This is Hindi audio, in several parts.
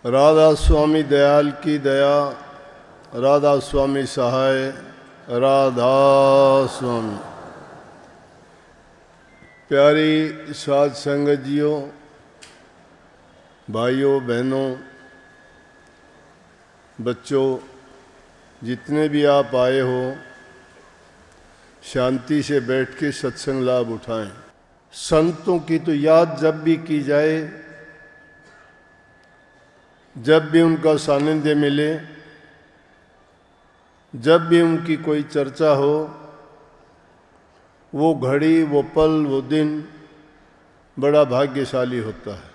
राधा स्वामी दयाल की दया, राधा स्वामी सहाय, राधा स्वामी। प्यारी साध संगत जियों, भाइयों बहनों, बच्चों, जितने भी आप आए हो, शांति से बैठ के सत्संग लाभ उठाएं। संतों की तो याद जब भी की जाए, जब भी उनका सानिध्य मिले, जब भी उनकी कोई चर्चा हो, वो घड़ी, वो पल, वो दिन बड़ा भाग्यशाली होता है।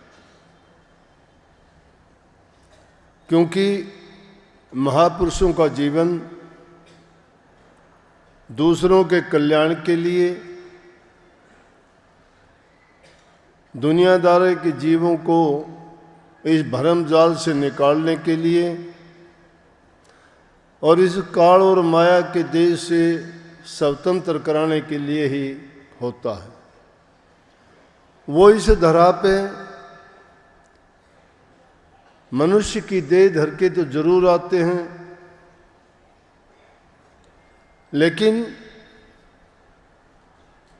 क्योंकि महापुरुषों का जीवन दूसरों के कल्याण के लिए, दुनियादारी के जीवों को इस भरम जाल से निकालने के लिए और इस काल और माया के देश से स्वतंत्र कराने के लिए ही होता है। वो इस धरा पे मनुष्य की देह धर के तो जरूर आते हैं, लेकिन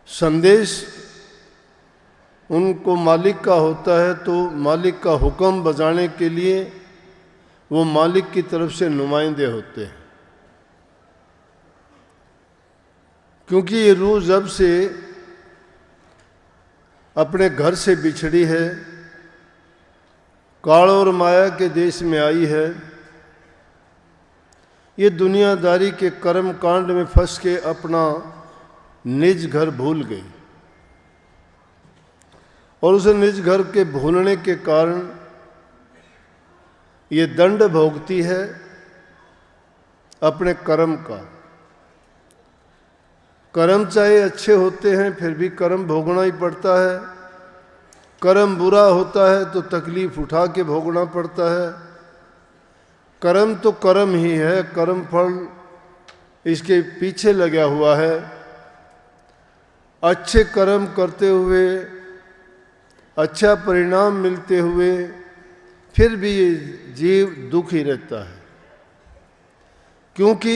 संदेश उनको मालिक का होता है, तो मालिक का हुक्म बजाने के लिए वो मालिक की तरफ से नुमाइंदे होते हैं। क्योंकि ये रूह जब से अपने घर से बिछड़ी है, काल और माया के देश में आई है, ये दुनियादारी के कर्म कांड में फंस के अपना निज घर भूल गई और उस निज घर के भूलने के कारण ये दंड भोगती है अपने कर्म का। कर्म चाहे अच्छे होते हैं फिर भी कर्म भोगना ही पड़ता है, कर्म बुरा होता है तो तकलीफ उठा के भोगना पड़ता है। कर्म तो कर्म ही है, कर्म फल इसके पीछे लगा हुआ है। अच्छे कर्म करते हुए, अच्छा परिणाम मिलते हुए फिर भी ये जीव दुखी रहता है, क्योंकि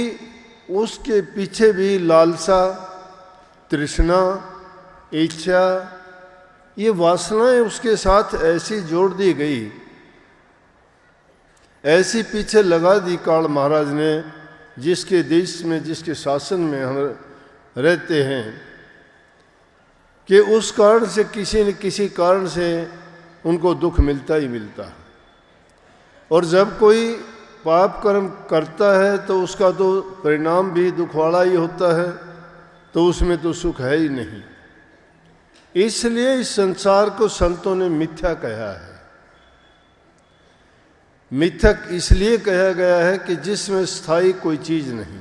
उसके पीछे भी लालसा, तृष्णा, इच्छा, ये वासनाएं उसके साथ ऐसी जोड़ दी गई, ऐसी पीछे लगा दी काल महाराज ने, जिसके देश में, जिसके शासन में हम रहते हैं, कि उस कारण से किसी न किसी कारण से उनको दुख मिलता ही मिलता है। और जब कोई पाप कर्म करता है तो उसका तो परिणाम भी दुख वाला ही होता है, तो उसमें तो सुख है ही नहीं। इसलिए इस संसार को संतों ने मिथ्या कहा है। मिथ्यक इसलिए कहा गया है कि जिसमें स्थायी कोई चीज नहीं।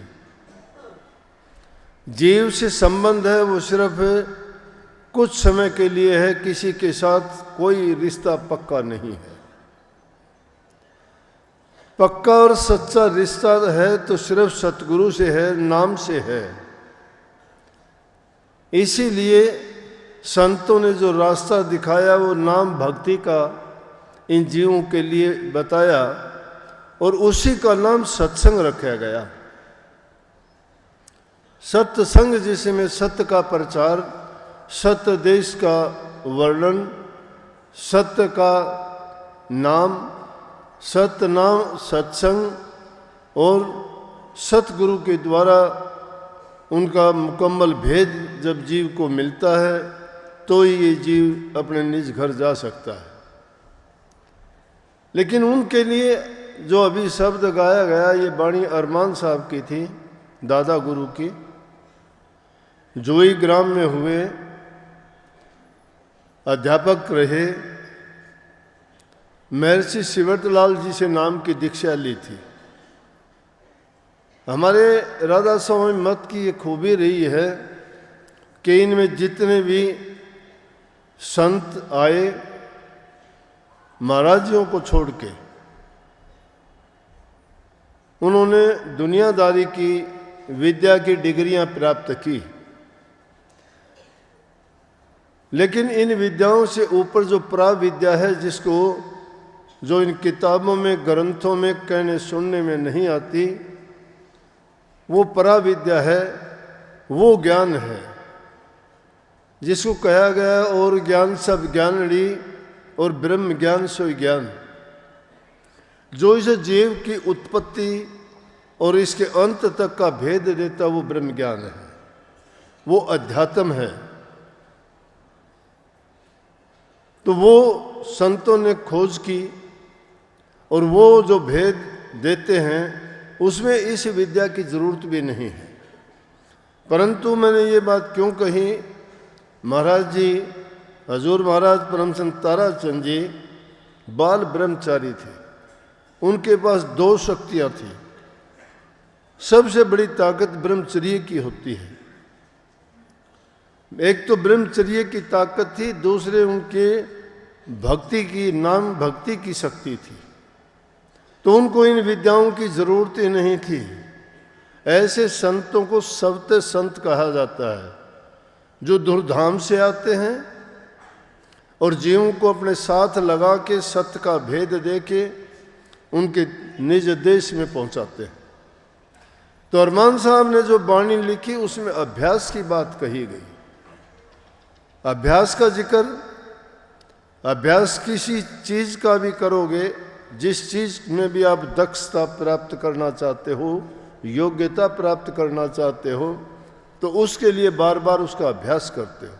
जीव से संबंध है वो सिर्फ कुछ समय के लिए है, किसी के साथ कोई रिश्ता पक्का नहीं है। पक्का और सच्चा रिश्ता है तो सिर्फ सतगुरु से है, नाम से है। इसीलिए संतों ने जो रास्ता दिखाया वो नाम भक्ति का इन जीवों के लिए बताया, और उसी का नाम सत्संग रखा गया। सत्संग जिसमें सत्य का प्रचार, सत्य देश का वर्णन, सत्य का नाम, सत्य नाम सत्संग, और सतगुरु के द्वारा उनका मुकम्मल भेद जब जीव को मिलता है तो ये जीव अपने निज घर जा सकता है। लेकिन उनके लिए जो अभी शब्द गाया गया, ये बाणी अरमान साहब की थी, दादा गुरु की, जोई ग्राम में हुए, अध्यापक रहे, महर्षि शिवरतलाल जी से नाम की दीक्षा ली थी। हमारे राधा स्वामी मत की ये खूबी रही है कि इनमें जितने भी संत आए, महाराजियों को छोड़ के उन्होंने दुनियादारी की विद्या की डिग्रियां प्राप्त की, लेकिन इन विद्याओं से ऊपर जो प्राविद्या है, जिसको जो इन किताबों में, ग्रंथों में कहने सुनने में नहीं आती, वो पराविद्या है, वो ज्ञान है जिसको कहा गया और ज्ञान सब ज्ञानड़ी और ब्रह्म ज्ञान सोई ज्ञान। जो इस जीव की उत्पत्ति और इसके अंत तक का भेद देता, वो ब्रह्म ज्ञान है, वो अध्यात्म है। तो वो संतों ने खोज की और वो जो भेद देते हैं उसमें इस विद्या की जरूरत भी नहीं है। परंतु मैंने ये बात क्यों कही, महाराज जी, हजूर महाराज परम संत ताराचंद जी बाल ब्रह्मचारी थे। उनके पास दो शक्तियां थी। सबसे बड़ी ताकत ब्रह्मचर्य की होती है। एक तो ब्रह्मचर्य की ताकत थी, दूसरे उनके भक्ति की, नाम भक्ति की शक्ति थी। तो उनको इन विद्याओं की जरूरत ही नहीं थी। ऐसे संतों को सवते संत कहा जाता है, जो दुर्धाम से आते हैं और जीवों को अपने साथ लगा के सत्य का भेद दे के उनके निज देश में पहुंचाते हैं। तो अरमान साहब ने जो वाणी लिखी उसमें अभ्यास की बात कही गई। अभ्यास का जिक्र, अभ्यास किसी चीज का भी करोगे, जिस चीज में भी आप दक्षता प्राप्त करना चाहते हो, योग्यता प्राप्त करना चाहते हो, तो उसके लिए बार बार उसका अभ्यास करते हो।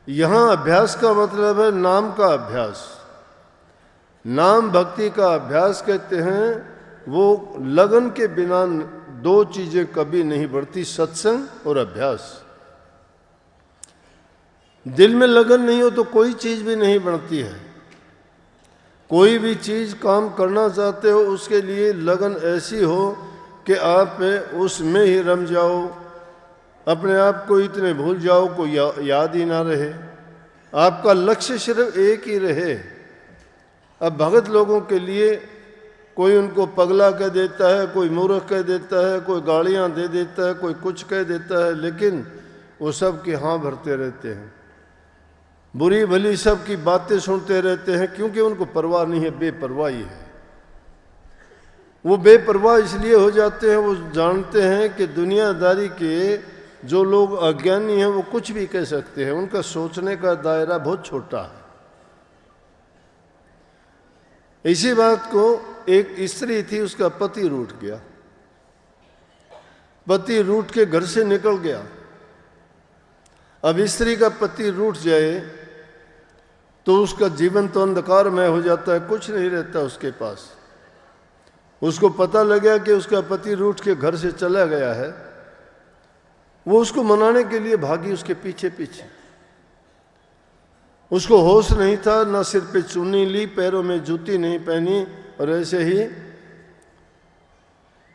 यहाँ अभ्यास का मतलब है नाम का अभ्यास। नाम भक्ति का अभ्यास कहते हैं। वो लगन के बिना दो चीजें कभी नहीं बढ़ती, सत्संग और अभ्यास। दिल में लगन नहीं हो तो कोई चीज भी नहीं बनती है। कोई भी चीज काम करना चाहते हो, उसके लिए लगन ऐसी हो कि आप उसमें ही रम जाओ, अपने आप को इतने भूल जाओ, कोई याद ही ना रहे, आपका लक्ष्य सिर्फ एक ही रहे। अब भगत लोगों के लिए कोई उनको पगला कह देता है, कोई मूर्ख कह देता है, कोई गालियां दे देता है, कोई कुछ कह देता है, लेकिन वो सब की हाँ भरते रहते हैं, बुरी भली सब की बातें सुनते रहते हैं, क्योंकि उनको परवाह नहीं है, बेपरवाही है। वो बेपरवाह इसलिए हो जाते हैं, वो जानते हैं कि दुनियादारी के जो लोग अज्ञानी हैं वो कुछ भी कह सकते हैं, उनका सोचने का दायरा बहुत छोटा है। इसी बात को एक स्त्री थी, उसका पति रूठ गया, पति रूठ के घर से निकल गया। अब स्त्री का पति रूठ जाए तो उसका जीवन तो अंधकारमय हो जाता है, कुछ नहीं रहता उसके पास। उसको पता लगा कि उसका पति रूठ के घर से चला गया है। वो उसको मनाने के लिए भागी उसके पीछे पीछे। उसको होश नहीं था, ना सिर पे चुन्नी ली, पैरों में जूती नहीं पहनी, और ऐसे ही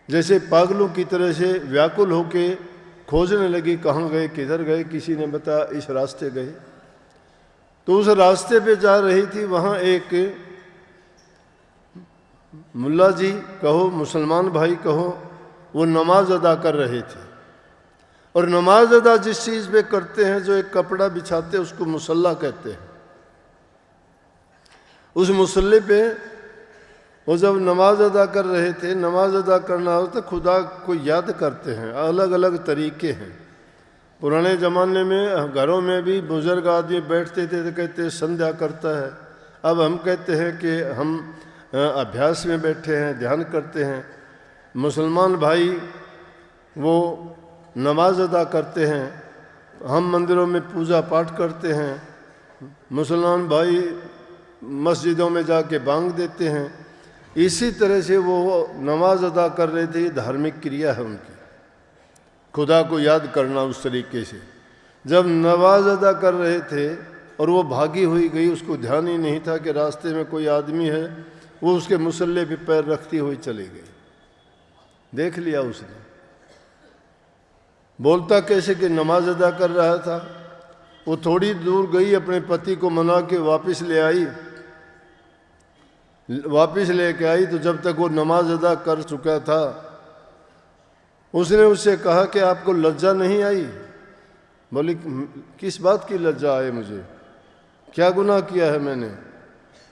जैसे पागलों की तरह से व्याकुल होके खोजने लगी, कहाँ गए, किधर गए। किसी ने बताया इस रास्ते गए। तो उस रास्ते पे जा रही थी, वहाँ एक मुल्ला जी कहो, मुसलमान भाई कहो, वो नमाज अदा कर रहे थे। और नमाज अदा जिस चीज़ पे करते हैं, जो एक कपड़ा बिछाते हैं, उसको मुसल्ला कहते हैं। उस मुसल्ले पे वो जब नमाज अदा कर रहे थे, नमाज अदा करना हो तो खुदा को याद करते हैं, अलग अलग तरीके हैं। पुराने ज़माने में घरों में भी बुज़ुर्ग आदमी बैठते थे तो कहते संध्या करता है। अब हम कहते हैं कि हम अभ्यास में बैठे हैं, ध्यान करते हैं। मुसलमान भाई वो नमाज अदा करते हैं, हम मंदिरों में पूजा पाठ करते हैं। मुसलमान भाई मस्जिदों में जाके बांग देते हैं। इसी तरह से वो नमाज अदा कर रहे थे, धार्मिक क्रिया है उनकी, खुदा को याद करना उस तरीके से। जब नमाज अदा कर रहे थे और वो भागी हुई गई, उसको ध्यान ही नहीं था कि रास्ते में कोई आदमी है, वो उसके मुसल्ले पे पैर रखती हुई चली गई। देख लिया उसने, बोलता कैसे कि नमाज अदा कर रहा था। वो थोड़ी दूर गई, अपने पति को मना के वापस ले आई। वापस लेके आई तो जब तक वो नमाज अदा कर चुका था, उसने उससे कहा कि आपको लज्जा नहीं आई? बोली किस बात की लज्जा आए मुझे, क्या गुनाह किया है मैंने?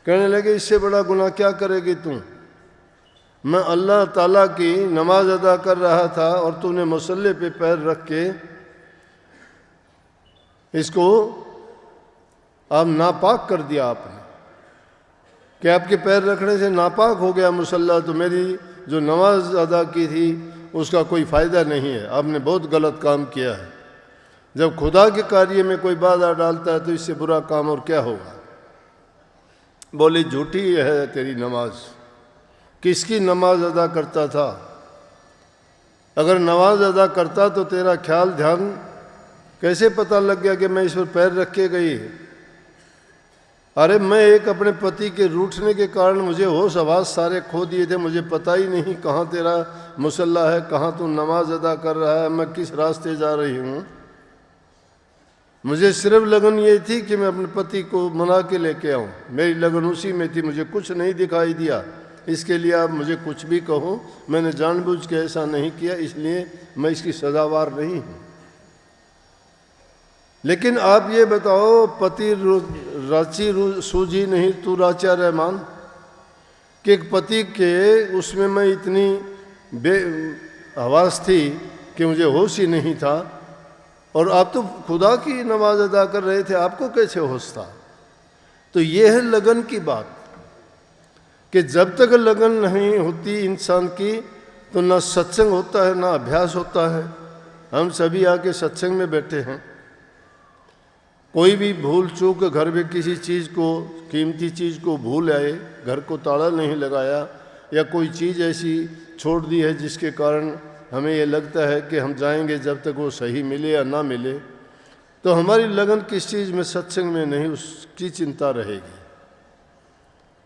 कहने लगे इससे बड़ा गुनाह क्या करेगी तू? मैं अल्लाह ताला की नमाज अदा कर रहा था और तूने मुसल्ले पे पैर रख के इसको आप नापाक कर दिया आपने, कि आपके पैर रखने से नापाक हो गया मुसल्ला, तो मेरी जो नमाज अदा की थी उसका कोई फ़ायदा नहीं है, आपने बहुत गलत काम किया है। जब खुदा के कार्य में कोई बाधा डालता है तो इससे बुरा काम और क्या होगा? बोले झूठी है तेरी नमाज। किसकी नमाज अदा करता था? अगर नमाज अदा करता तो तेरा ख्याल ध्यान कैसे पता लग गया कि मैं इस पर पैर रख के गई? अरे मैं एक अपने पति के रूठने के कारण मुझे होश आवाज़ सारे खो दिए थे, मुझे पता ही नहीं कहाँ तेरा मुसल्ला है, कहाँ तू नमाज अदा कर रहा है, मैं किस रास्ते जा रही हूँ। मुझे सिर्फ लगन ये थी कि मैं अपने पति को मना के लेके आऊँ, मेरी लगन उसी में थी, मुझे कुछ नहीं दिखाई दिया। इसके लिए आप मुझे कुछ भी कहो, मैंने जानबूझ के ऐसा नहीं किया, इसलिए मैं इसकी सजावार नहीं हूँ। लेकिन आप ये बताओ, पति राची सूझी नहीं तू राचा रहमान, कि एक पति के उसमें मैं इतनी बेहवास थी कि मुझे होश ही नहीं था, और आप तो खुदा की नमाज अदा कर रहे थे, आपको कैसे होश था? तो ये है लगन की बात, कि जब तक लगन नहीं होती इंसान की तो ना सत्संग होता है ना अभ्यास होता है। हम सभी आके सत्संग में बैठे हैं, कोई भी भूल चूक घर में किसी चीज़ को, कीमती चीज़ को भूल आए, घर को ताला नहीं लगाया, या कोई चीज़ ऐसी छोड़ दी है जिसके कारण हमें ये लगता है कि हम जाएंगे जब तक वो सही मिले या ना मिले, तो हमारी लगन किस चीज़ में, सत्संग में नहीं, उसकी चिंता रहेगी।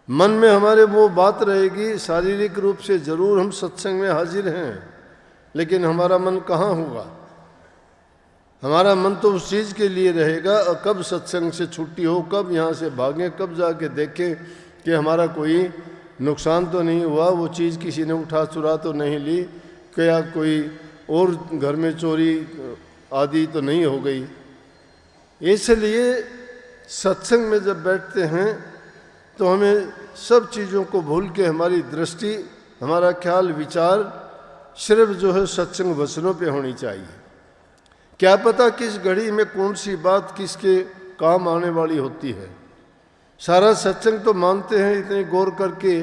मन में हमारे वो बात रहेगी, शारीरिक रूप से ज़रूर हम सत्संग में हाजिर हैं, लेकिन हमारा मन कहाँ होगा? हमारा मन तो उस चीज़ के लिए रहेगा, और कब सत्संग से छुट्टी हो, कब यहाँ से भागें, कब जाके देखें कि हमारा कोई नुकसान तो नहीं हुआ, वो चीज़ किसी ने उठा चुरा तो नहीं ली, क्या कोई और घर में चोरी आदि तो नहीं हो गई। इसलिए सत्संग में जब बैठते हैं तो हमें सब चीज़ों को भूल के हमारी दृष्टि, हमारा ख्याल, विचार सिर्फ जो है सत्संग वचनों पे होनी चाहिए। क्या पता किस घड़ी में कौन सी बात किसके काम आने वाली होती है। सारा सत्संग तो मानते हैं, इतने गौर करके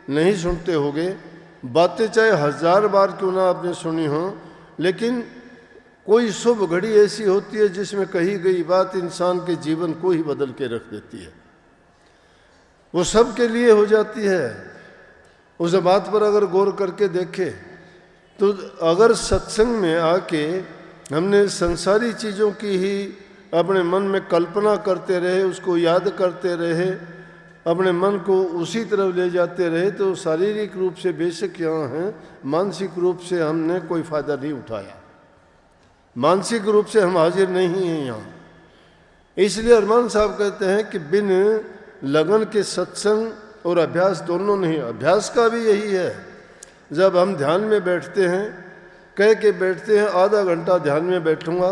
नहीं सुनते होगे, बातें चाहे 1000 बार क्यों ना आपने सुनी हो, लेकिन कोई शुभ घड़ी ऐसी होती है जिसमें कही गई बात इंसान के जीवन को ही बदल के रख देती है, वो सब के लिए हो जाती है। उस बात पर अगर गौर करके देखे तो अगर सत्संग में आके हमने संसारी चीज़ों की ही अपने मन में कल्पना करते रहे, उसको याद करते रहे, अपने मन को उसी तरफ ले जाते रहे, तो शारीरिक रूप से बेशक यहाँ हैं, मानसिक रूप से हमने कोई फ़ायदा नहीं उठाया, मानसिक रूप से हम हाजिर नहीं हैं यहाँ। इसलिए अरमान साहब कहते हैं कि बिन लगन के सत्संग और अभ्यास दोनों नहीं। अभ्यास का भी यही है, जब हम ध्यान में बैठते हैं, कह के बैठते हैं आधा घंटा ध्यान में बैठूंगा,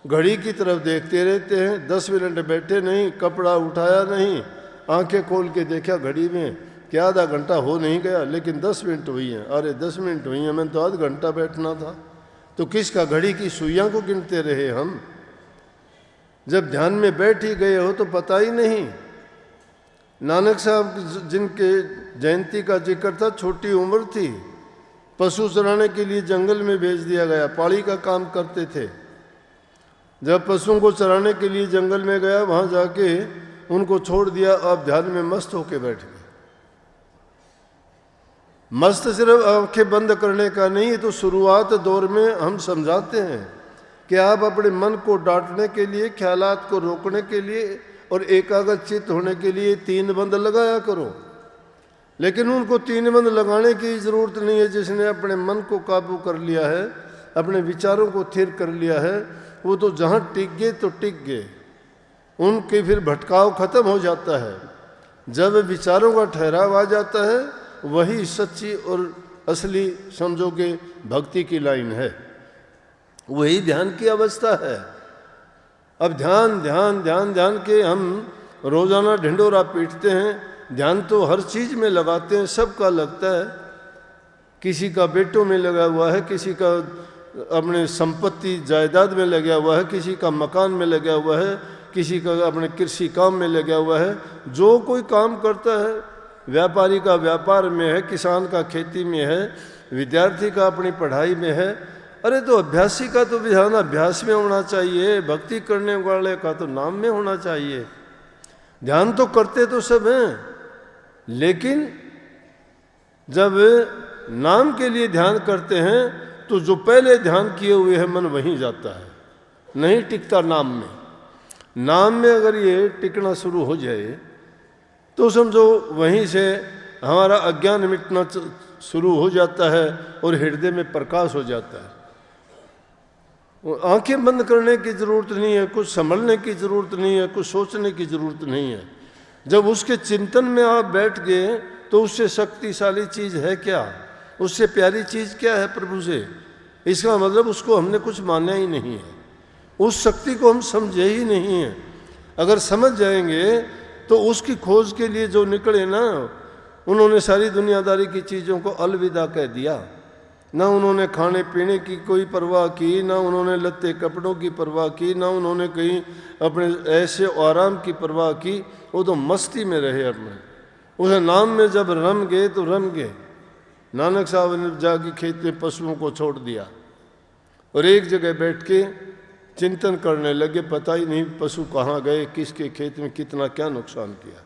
घड़ी की तरफ देखते रहते हैं, 10 मिनट बैठे नहीं, कपड़ा उठाया नहीं, आंखें खोल के देखा घड़ी में कि आधा घंटा हो नहीं गया, लेकिन 10 मिनट हुई हैं। अरे 10 मिनट हुई हैं, मैंने तो आधा घंटा बैठना था। तो किसका, घड़ी की सुइयां को गिनते रहे हम। जब ध्यान में बैठ ही गए हो तो पता ही नहीं। नानक साहब जिनके जयंती का जिक्र था, छोटी उम्र थी, पशु चराने के लिए जंगल में भेज दिया गया, पाड़ी का काम करते थे। जब पशुओं को चराने के लिए जंगल में गया, वहाँ जाके उनको छोड़ दिया, आप ध्यान में मस्त होके बैठ गए। मस्त सिर्फ आंखें बंद करने का नहीं, तो शुरुआत दौर में हम समझाते हैं कि आप अपने मन को डांटने के लिए, ख्यालात को रोकने के लिए और एकाग्र चित्त होने के लिए 3 बंद लगाया करो। लेकिन उनको 3 बंद लगाने की ज़रूरत नहीं है। जिसने अपने मन को काबू कर लिया है, अपने विचारों को थिर कर लिया है, वो तो जहाँ टिक गए तो टिक गए, उनके फिर भटकाव खत्म हो जाता है। जब विचारों का ठहराव आ जाता है, वही सच्ची और असली समझोगे भक्ति की लाइन है, वही ध्यान की अवस्था है। अब ध्यान ध्यान ध्यान ध्यान के हम रोज़ाना ढिंडोरा पीटते हैं, ध्यान तो हर चीज़ में लगाते हैं, सबका लगता है। किसी का बेटों में लगा हुआ है, किसी का अपने संपत्ति जायदाद में लगा हुआ है, किसी का मकान में लगा हुआ है, किसी का अपने कृषि काम में लगा हुआ है। जो कोई काम करता है, व्यापारी का व्यापार में है, किसान का खेती में है, विद्यार्थी का अपनी पढ़ाई में है। अरे तो अभ्यासी का तो ध्यान अभ्यास में होना चाहिए, भक्ति करने वाले का तो नाम में होना चाहिए। ध्यान तो करते तो सब हैं, लेकिन जब नाम के लिए ध्यान करते हैं तो जो पहले ध्यान किए हुए है मन वहीं जाता है, नहीं टिकता नाम में। नाम में अगर ये टिकना शुरू हो जाए तो समझो वहीं से हमारा अज्ञान मिटना शुरू हो जाता है और हृदय में प्रकाश हो जाता है। आंखें बंद करने की ज़रूरत नहीं है, कुछ संभलने की ज़रूरत नहीं है, कुछ सोचने की ज़रूरत नहीं है। जब उसके चिंतन में आप बैठ गए तो उससे शक्तिशाली चीज़ है क्या, उससे प्यारी चीज़ क्या है प्रभु से? इसका मतलब उसको हमने कुछ माना ही नहीं है, उस शक्ति को हम समझे ही नहीं है। अगर समझ जाएंगे तो उसकी खोज के लिए जो निकले ना, उन्होंने सारी दुनियादारी की चीज़ों को अलविदा कह दिया। ना उन्होंने खाने पीने की कोई परवाह की, ना उन्होंने लत्ते कपड़ों की परवाह की, ना उन्होंने कहीं अपने ऐसे आराम की परवाह की। वो तो मस्ती में रहे अपने। उस नाम में जब रम गए तो रम गए। नानक साहब ने जाके खेत में पशुओं को छोड़ दिया और एक जगह बैठ के चिंतन करने लगे। पता ही नहीं पशु कहाँ गए, किसके खेत में कितना क्या नुकसान किया।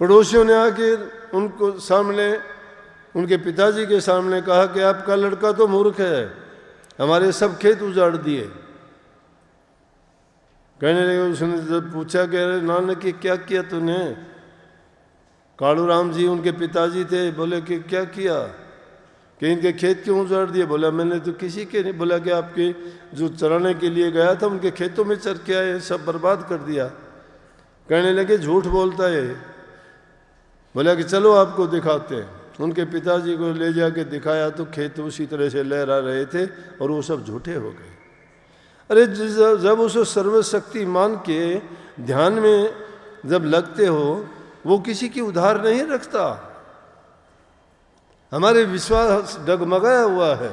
पड़ोसियों ने आके उनको सामने, उनके पिताजी के सामने कहा कि आपका लड़का तो मूर्ख है, हमारे सब खेत उजाड़ दिए। कहने लगे, उसने जब पूछा कि अरे नानक ये क्या किया तूने? कालू राम जी उनके पिताजी थे, बोले कि क्या किया, कि इनके खेत क्यों उजाड़ दिए? बोला मैंने तो किसी के नहीं। बोला कि आपके जो चराने के लिए गया था उनके खेतों में चर के आए, सब बर्बाद कर दिया। कहने लगे झूठ बोलता है। बोला कि चलो आपको दिखाते हैं। उनके पिताजी को ले जाके दिखाया तो खेत उसी तरह से लहरा रहे थे और वो सब झूठे हो गए। अरे जब उसे सर्वशक्ति मान के ध्यान में जब लगते हो, वो किसी की उधार नहीं रखता। हमारे विश्वास डगमगाया हुआ है।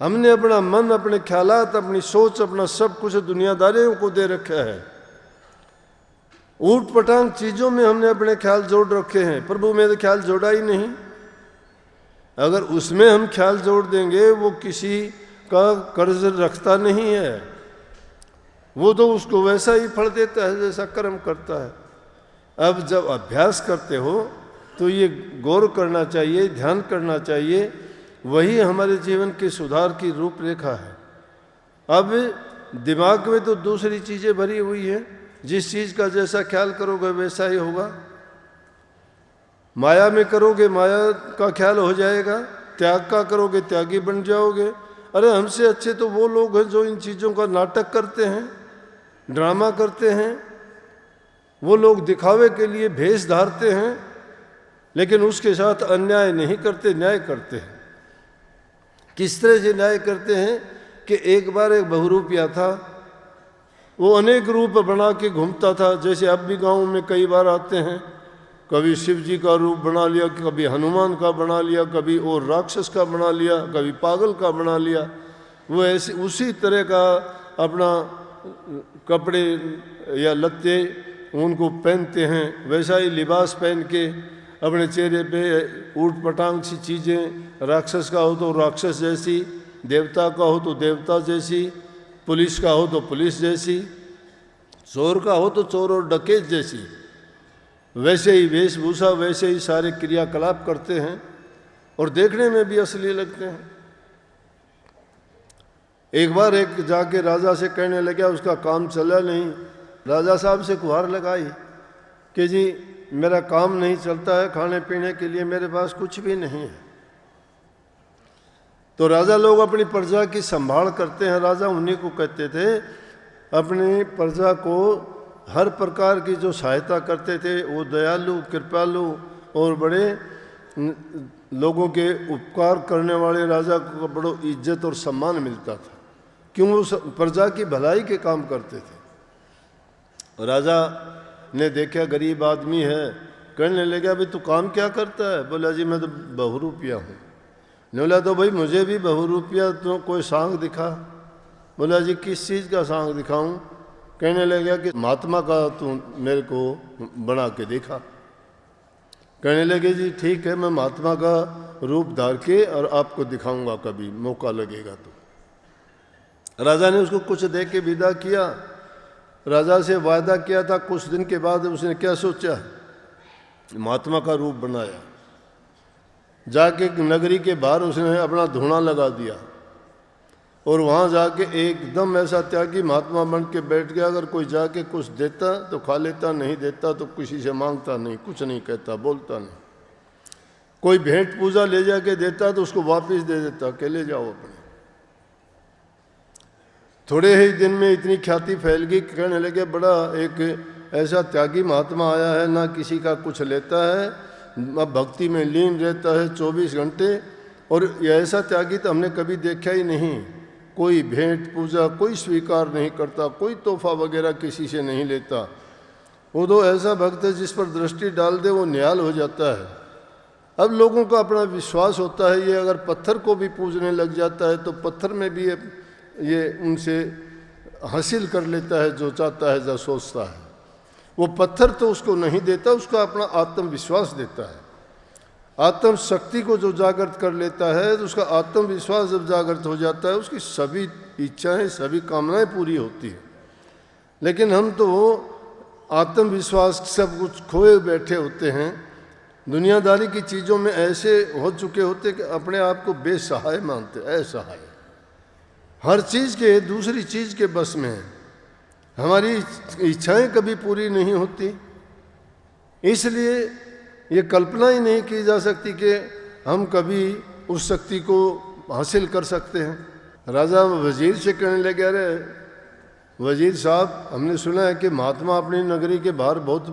हमने अपना मन, अपने ख्यालात, अपनी सोच, अपना सब कुछ दुनियादारियों को दे रखा है। ऊट पटांग चीज़ों में हमने अपने ख्याल जोड़ रखे हैं, प्रभु में तो ख्याल जोड़ा ही नहीं। अगर उसमें हम ख्याल जोड़ देंगे, वो किसी का कर्ज रखता नहीं है, वो तो उसको वैसा ही फल देता है जैसा कर्म करता है। अब जब अभ्यास करते हो तो ये गौर करना चाहिए, ध्यान करना चाहिए, वही हमारे जीवन के सुधार की रूपरेखा है। अब दिमाग में तो दूसरी चीज़ें भरी हुई हैं, जिस चीज़ का जैसा ख्याल करोगे वैसा ही होगा। माया में करोगे माया का ख्याल हो जाएगा, त्याग का करोगे त्यागी बन जाओगे। अरे हमसे अच्छे तो वो लोग हैं जो इन चीज़ों का नाटक करते हैं, ड्रामा करते हैं। वो लोग दिखावे के लिए भेष धारते हैं, लेकिन उसके साथ अन्याय नहीं करते, न्याय करते हैं। किस तरह से न्याय करते हैं कि एक बार एक बहुरूपिया था, वो अनेक रूप बना के घूमता था। जैसे अब भी गाँव में कई बार आते हैं, कभी शिव जी का रूप बना लिया, कभी हनुमान का बना लिया, कभी और राक्षस का बना लिया, कभी पागल का बना लिया। वो ऐसे उसी तरह का अपना कपड़े या लत्ते उनको पहनते हैं, वैसा ही लिबास पहन के अपने चेहरे पे ऊट पटांग सी चीज़ें। राक्षस का हो तो राक्षस जैसी, देवता का हो तो देवता जैसी, पुलिस का हो तो पुलिस जैसी, चोर का हो तो चोर और डकैत जैसी, वैसे ही वेशभूषा, वैसे ही सारे क्रियाकलाप करते हैं और देखने में भी असली लगते हैं। एक बार एक जाके राजा से कहने लगा, उसका काम चला नहीं। राजा साहब से गुहार लगाई कि जी मेरा काम नहीं चलता है, खाने पीने के लिए मेरे पास कुछ भी नहीं है। तो राजा लोग अपनी प्रजा की संभाल करते हैं। राजा उन्हीं को कहते थे, अपनी प्रजा को हर प्रकार की जो सहायता करते थे, वो दयालु, कृपालु और बड़े लोगों के उपकार करने वाले राजा को बड़ो इज्जत और सम्मान मिलता था। क्यों? वो प्रजा की भलाई के काम करते थे। राजा ने देखा गरीब आदमी है, कहने लगा भाई तू काम क्या करता है? बोला जी मैं तो बहुरूपिया हूँ। ने बोला तो भाई मुझे भी बहुरूपिया तो कोई सांग दिखा। बोला जी किस चीज़ का सांग दिखाऊं? कहने लगा कि महात्मा का तू मेरे को बना के दिखा। कहने लगे जी ठीक है, मैं महात्मा का रूप धार के और आपको दिखाऊंगा कभी मौका लगेगा तो। राजा ने उसको कुछ दे के विदा किया। राजा से वायदा किया था, कुछ दिन के बाद उसने क्या सोचा, महात्मा का रूप बनाया। जाके नगरी के बाहर उसने अपना धूना लगा दिया और वहाँ जाके एकदम ऐसा त्यागी महात्मा बन के बैठ गया। अगर कोई जाके कुछ देता तो खा लेता, नहीं देता तो किसी से मांगता नहीं, कुछ नहीं कहता, बोलता नहीं। कोई भेंट पूजा ले जाके देता तो उसको वापस दे देता कि ले जाओ अपने। थोड़े ही दिन में इतनी ख्याति फैल गई, कहने लगे बड़ा एक ऐसा त्यागी महात्मा आया है, ना किसी का कुछ लेता है, अब भक्ति में लीन रहता है 24 घंटे। और ये ऐसा त्यागी तो हमने कभी देखा ही नहीं। कोई भेंट पूजा कोई स्वीकार नहीं करता, कोई तोहफा वगैरह किसी से नहीं लेता। वो तो ऐसा भक्त है जिस पर दृष्टि डाल दे वो निहाल हो जाता है। अब लोगों का अपना विश्वास होता है, ये अगर पत्थर को भी पूजने लग जाता है तो पत्थर में भी ये उनसे हासिल कर लेता है जो चाहता है, जो सोचता है। वो पत्थर तो उसको नहीं देता, उसका अपना आत्मविश्वास देता है। आत्म शक्ति को जो जागृत कर लेता है तो उसका आत्मविश्वास जब जागृत हो जाता है, उसकी सभी इच्छाएं सभी कामनाएं पूरी होती हैं। लेकिन हम तो आत्मविश्वास सब कुछ खोए बैठे होते हैं, दुनियादारी की चीज़ों में ऐसे हो चुके होते कि अपने आप को बेसहाय मानते, असहाय, हर चीज़ के दूसरी चीज़ के बस में है। हमारी इच्छाएं कभी पूरी नहीं होती, इसलिए ये कल्पना ही नहीं की जा सकती कि हम कभी उस शक्ति को हासिल कर सकते हैं। राजा वजीर से कहने लगे अरे वजीर साहब, हमने सुना है कि महात्मा अपनी नगरी के बाहर बहुत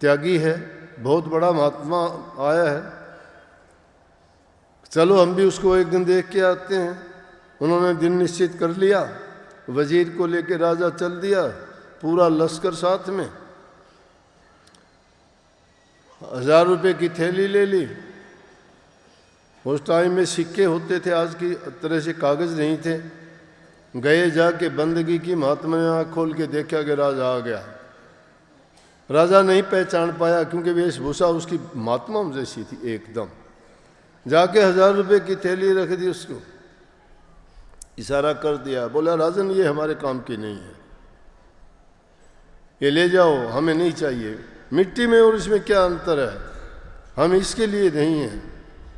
त्यागी है, बहुत बड़ा महात्मा आया है, चलो हम भी उसको एक दिन देख के आते हैं। उन्होंने दिन निश्चित कर लिया, वजीर को लेकर राजा चल दिया, पूरा लश्कर साथ में। 1000 रुपये की थैली ले ली। उस टाइम में सिक्के होते थे, आज की तरह से कागज़ नहीं थे। गए जाके बंदगी की, महात्मा ने आँख खोल के देखा कि राजा आ गया। राजा नहीं पहचान पाया क्योंकि वेशभूषा उसकी महात्मा जैसी थी एकदम। जाके 1000 रुपये की थैली रख दी, उसको इशारा कर दिया, बोला राजन ये हमारे काम की नहीं है, ये ले जाओ, हमें नहीं चाहिए। मिट्टी में और इसमें क्या अंतर है, हम इसके लिए नहीं हैं,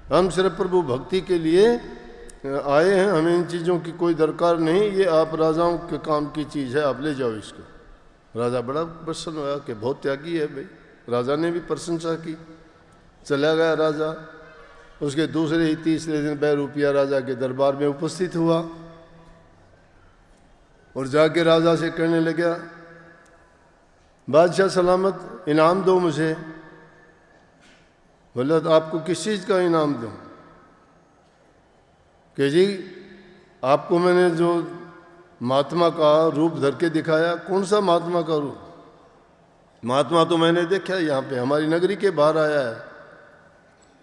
हम सिर्फ प्रभु भक्ति के लिए आए हैं, हमें इन चीज़ों की कोई दरकार नहीं, ये आप राजाओं के काम की चीज़ है, आप ले जाओ इसको। राजा बड़ा प्रसन्न हुआ कि बहुत त्यागी है भाई। राजा ने भी प्रशंसा की। चला गया राजा। उसके दूसरे ही तीसरे दिन बहरूपिया राजा के दरबार में उपस्थित हुआ और जाके राजा से कहने लगा बादशाह सलामत, इनाम दो मुझे। बोला तो आपको किस चीज़ का इनाम दूं? कि जी आपको मैंने जो महात्मा का रूप धर के दिखाया। कौन सा महात्मा का रूप? महात्मा तो मैंने देखा यहाँ पे, हमारी नगरी के बाहर आया है,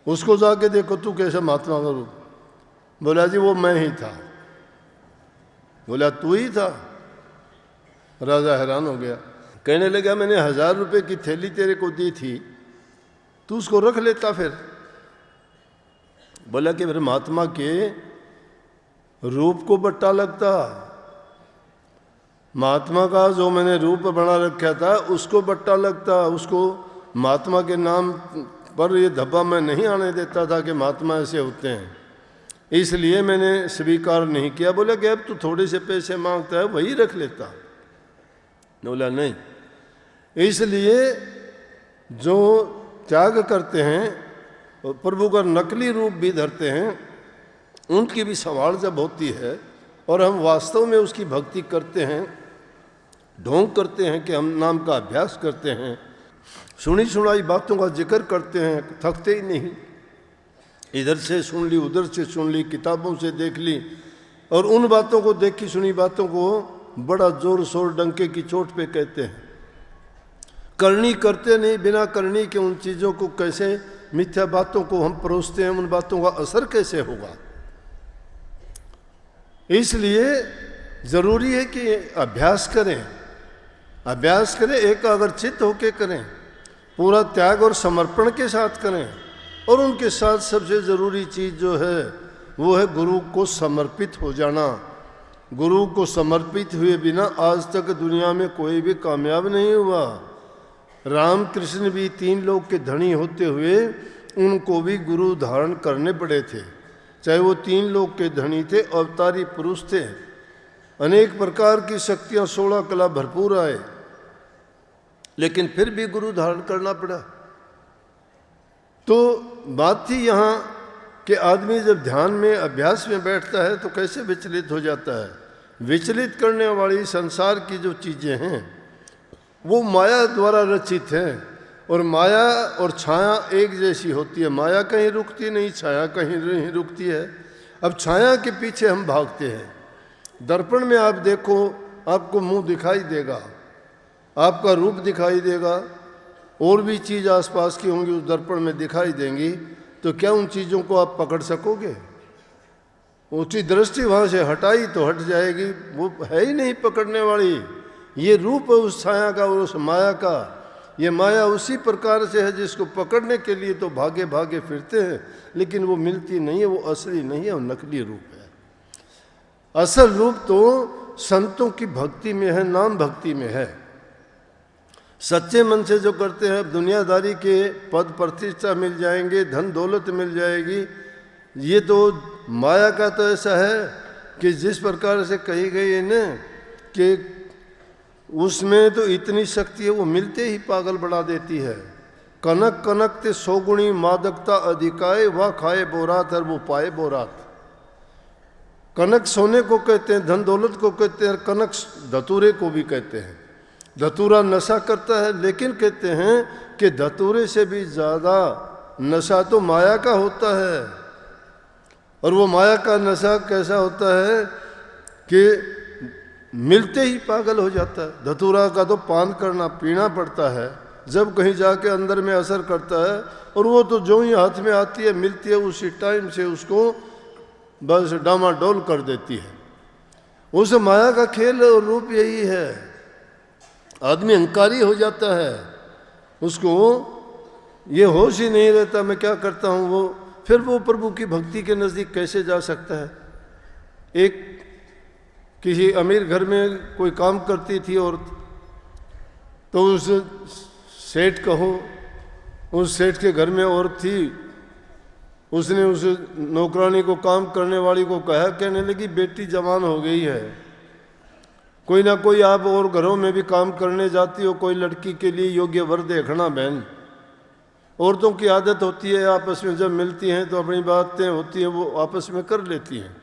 उसको जाके देखो तू कैसा महात्मा का रूप। बोला जी वो मैं ही था। बोला तू ही था? राजा हैरान हो गया। कहने लगा मैंने 1000 रुपये की थैली तेरे को दी थी, तू उसको रख लेता फिर। बोला कि मेरे महात्मा के रूप को बट्टा लगता, महात्मा का जो मैंने रूप बना रखा था उसको बट्टा लगता, उसको महात्मा के नाम पर ये धब्बा मैं नहीं आने देता था कि महात्मा ऐसे होते हैं, इसलिए मैंने स्वीकार नहीं किया। बोला कि अब तू थोड़े से पैसे मांगता है, वही रख लेता। बोला नहीं, इसलिए जो त्याग करते हैं और प्रभु का नकली रूप भी धरते हैं, उनकी भी संभाल जब होती है और हम वास्तव में उसकी भक्ति करते हैं, ढोंग करते हैं कि हम नाम का अभ्यास करते हैं, सुनी सुनाई बातों का जिक्र करते हैं, थकते ही नहीं। इधर से सुन ली, उधर से सुन ली, किताबों से देख ली, और उन बातों को, देखी सुनी बातों को बड़ा जोर शोर डंके की चोट पे कहते हैं। करनी करते नहीं, बिना करनी के उन चीज़ों को कैसे, मिथ्या बातों को हम परोसते हैं, उन बातों का असर कैसे होगा। इसलिए ज़रूरी है कि अभ्यास करें, अभ्यास करें, एकाग्रचित्त होकर करें, पूरा त्याग और समर्पण के साथ करें। और उनके साथ सबसे ज़रूरी चीज़ जो है वो है गुरु को समर्पित हो जाना। गुरु को समर्पित हुए बिना आज तक दुनिया में कोई भी कामयाब नहीं हुआ। रामकृष्ण भी 3 लोक के धनी होते हुए उनको भी गुरु धारण करने पड़े थे, चाहे वो 3 लोक के धनी थे, अवतारी पुरुष थे, अनेक प्रकार की शक्तियाँ 16 कला भरपूर आए, लेकिन फिर भी गुरु धारण करना पड़ा। तो बात थी यहाँ कि आदमी जब ध्यान में अभ्यास में बैठता है तो कैसे विचलित हो जाता है। विचलित करने वाली संसार की जो चीज़ें हैं वो माया द्वारा रचित हैं, और माया और छाया एक जैसी होती है। माया कहीं रुकती नहीं, छाया कहीं नहीं रुकती है। अब छाया के पीछे हम भागते हैं। दर्पण में आप देखो, आपको मुंह दिखाई देगा, आपका रूप दिखाई देगा, और भी चीज़ आसपास की होंगी उस दर्पण में दिखाई देंगी, तो क्या उन चीज़ों को आप पकड़ सकोगे? ऊँची दृष्टि वहाँ से हटाई तो हट जाएगी, वो है ही नहीं पकड़ने वाली। ये रूप है उस छाया का और उस माया का। ये माया उसी प्रकार से है जिसको पकड़ने के लिए तो भागे भागे फिरते हैं, लेकिन वो मिलती नहीं है, वो असली नहीं है, वो नकली रूप है। असल रूप तो संतों की भक्ति में है, नाम भक्ति में है। सच्चे मन से जो करते हैं, दुनियादारी के पद प्रतिष्ठा मिल जाएंगे, धन दौलत मिल जाएगी, ये तो माया का तो ऐसा है कि जिस प्रकार से कही गई है न कि उसमें तो इतनी शक्ति है, वो मिलते ही पागल बढ़ा देती है। कनक कनक ते 100 गुणी मादकता अधिकाए, वह खाए बोरात और वो पाए बोरात। कनक सोने को कहते हैं, धन दौलत को कहते हैं, कनक धतूरे को भी कहते हैं। धतूरा नशा करता है, लेकिन कहते हैं कि धतूरे से भी ज़्यादा नशा तो माया का होता है। और वो माया का नशा कैसा होता है कि मिलते ही पागल हो जाता है। धतूरा का तो पान करना पीना पड़ता है, जब कहीं जाके अंदर में असर करता है, और वो तो जो ही हाथ में आती है, मिलती है, उसी टाइम से उसको बस डामाडोल कर देती है। उस माया का खेल और रूप यही है। आदमी अहंकारी हो जाता है, उसको ये होश ही नहीं रहता मैं क्या करता हूँ। वो फिर वो प्रभु की भक्ति के नज़दीक कैसे जा सकता है। एक किसी अमीर घर में कोई काम करती थी औरत, तो उस सेठ कहो, उस सेठ के घर में औरत थी, उसने उस नौकरानी को, काम करने वाली को कहा, कहने लगी बेटी जवान हो गई है, कोई ना कोई आप और घरों में भी काम करने जाती हो, कोई लड़की के लिए योग्य वर देखना। बहन, औरतों की आदत होती है आपस में जब मिलती हैं तो अपनी बातें होती हैं वो आपस में कर लेती हैं।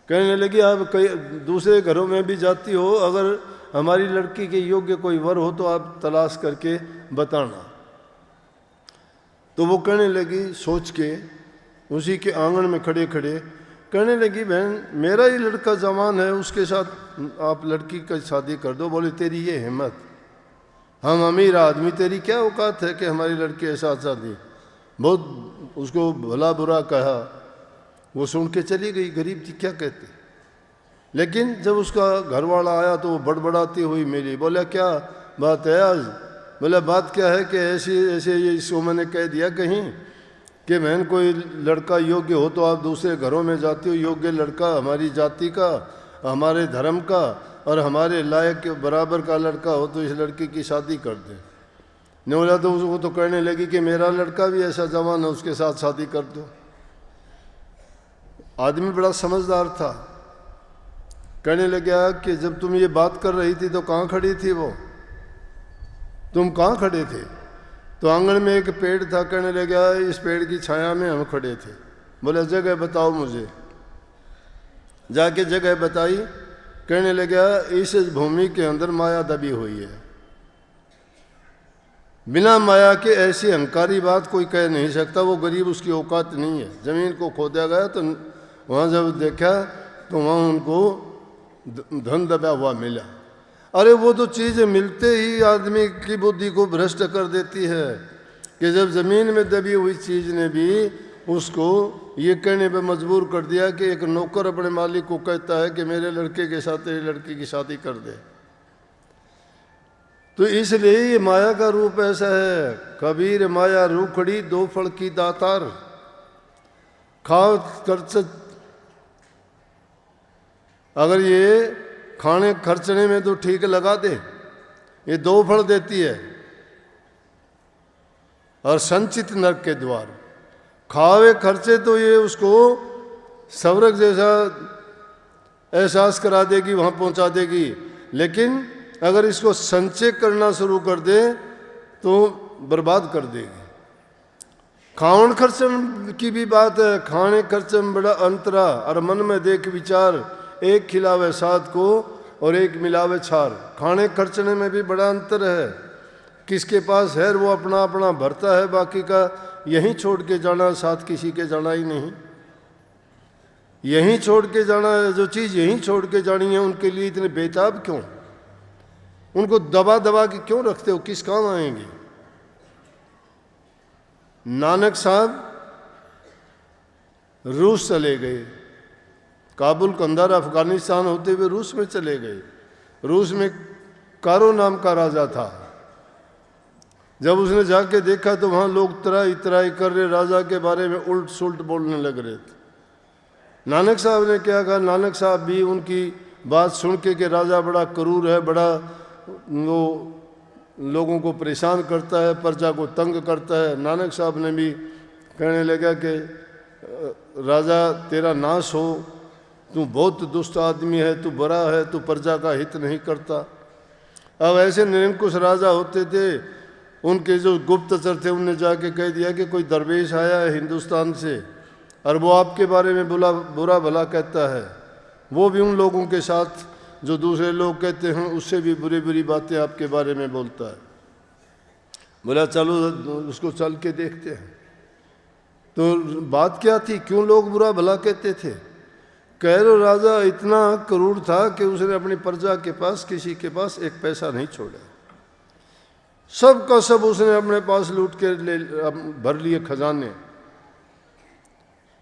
कहने लगी आप कई दूसरे घरों में भी जाती हो, अगर हमारी लड़की के योग्य कोई वर हो तो आप तलाश करके बताना। तो वो कहने लगी सोच के, उसी के आंगन में खड़े खड़े कहने लगी, बहन मेरा ही लड़का जवान है, उसके साथ आप लड़की का शादी कर दो। बोले तेरी ये हिम्मत, हम अमीर आदमी, तेरी क्या औकात है कि हमारी लड़की के साथ शादी। बहुत उसको भला बुरा कहा, वो सुन के चली गई, गरीब थी क्या कहते। लेकिन जब उसका घर वाला आया तो वो बड़बड़ाती हुई मिली। बोला क्या बात है आज? बोला बात क्या है कि ऐसे ऐसे इसको मैंने कह दिया कहीं कि बहन कोई लड़का योग्य हो तो आप दूसरे घरों में जाती हो, योग्य लड़का हमारी जाति का, हमारे धर्म का और हमारे लायक के बराबर का लड़का हो तो इस लड़की की शादी कर दे। नहीं बोला तो वो तो कहने लगी कि मेरा लड़का भी ऐसा जवान है, उसके साथ शादी कर दो। आदमी बड़ा समझदार था, कहने लगा कि जब तुम ये बात कर रही थी तो कहाँ खड़ी थी वो, तुम कहाँ खड़े थे? तो आंगन में एक पेड़ था, कहने लगा इस पेड़ की छाया में हम खड़े थे। बोले जगह बताओ मुझे। जाके जगह बताई, कहने लगा इस भूमि के अंदर माया दबी हुई है, बिना माया के ऐसी अहंकारी बात कोई कह नहीं सकता। वो गरीब, उसकी औकात नहीं है। ज़मीन को खोदा गया तो वहाँ जब देखा तो वहाँ उनको धन दबा हुआ मिला। अरे वो तो चीज़ें मिलते ही आदमी की बुद्धि को भ्रष्ट कर देती है कि जब ज़मीन में दबी हुई चीज़ ने भी उसको ये कहने पे मजबूर कर दिया कि एक नौकर अपने मालिक को कहता है कि मेरे लड़के के साथ तेरी लड़की की शादी कर दे। तो इसलिए ये माया का रूप ऐसा है। कबीर माया रूखड़ी दो फल की दातार, खाओ खर्च। अगर ये खाने खर्चने में तो ठीक लगा दे, ये दो फल देती है। और संचित नरक के द्वार, खावे खर्चे तो ये उसको स्वर्ग जैसा एहसास करा देगी, वहाँ पहुँचा देगी। लेकिन अगर इसको संचय करना शुरू कर दे तो बर्बाद कर देगी। खावन खर्चन की भी बात है। खाने खर्चे में बड़ा अंतरा, और मन में देख विचार, एक खिलावे साथ को और एक मिलावे छार। खाने खर्चने में भी बड़ा अंतर है। किसके पास है वो अपना अपना भरता है, बाकी का यहीं छोड़ के जाना, साथ किसी के जाना ही नहीं। यहीं छोड़ के जाना है, जो चीज़ यहीं छोड़ के जानी है, उनके लिए इतने बेताब क्यों? उनको दबा दबा के क्यों रखते हो? किस काम आएंगे? नानक साहब रूस चले गए, काबुल कंधार अफगानिस्तान होते हुए रूस में चले गए। रूस में कारो नाम का राजा था। जब उसने जाके देखा तो वहाँ लोग तराई तराई कर रहे, राजा के बारे में उल्ट सुल्ट बोलने लग रहे थे। नानक साहब ने क्या कहा? नानक साहब भी उनकी बात सुन के कि राजा बड़ा क्रूर है, बड़ा वो लोगों को परेशान करता है, प्रजा को तंग करता है। नानक साहब ने भी कहने लगा कि राजा तेरा नाश हो, तू बहुत दुष्ट आदमी है, तू बुरा है, तू प्रजा का हित नहीं करता। अब ऐसे निरंकुश राजा होते थे, उनके जो गुप्तचर थे उनने जाके कह दिया कि कोई दरवेश आया है हिंदुस्तान से और वो आपके बारे में बुरा भला कहता है। वो भी उन लोगों के साथ जो दूसरे लोग कहते हैं उससे भी बुरी बुरी बातें आपके बारे में बोलता है। बोला चलो उसको चल के देखते हैं। तो बात क्या थी, क्यों लोग बुरा भला कहते थे? कैरो राजा इतना क्रूर था कि उसने अपनी प्रजा के पास किसी के पास एक पैसा नहीं छोड़ा। सब का सब उसने अपने पास लूट के भर लिए खजाने।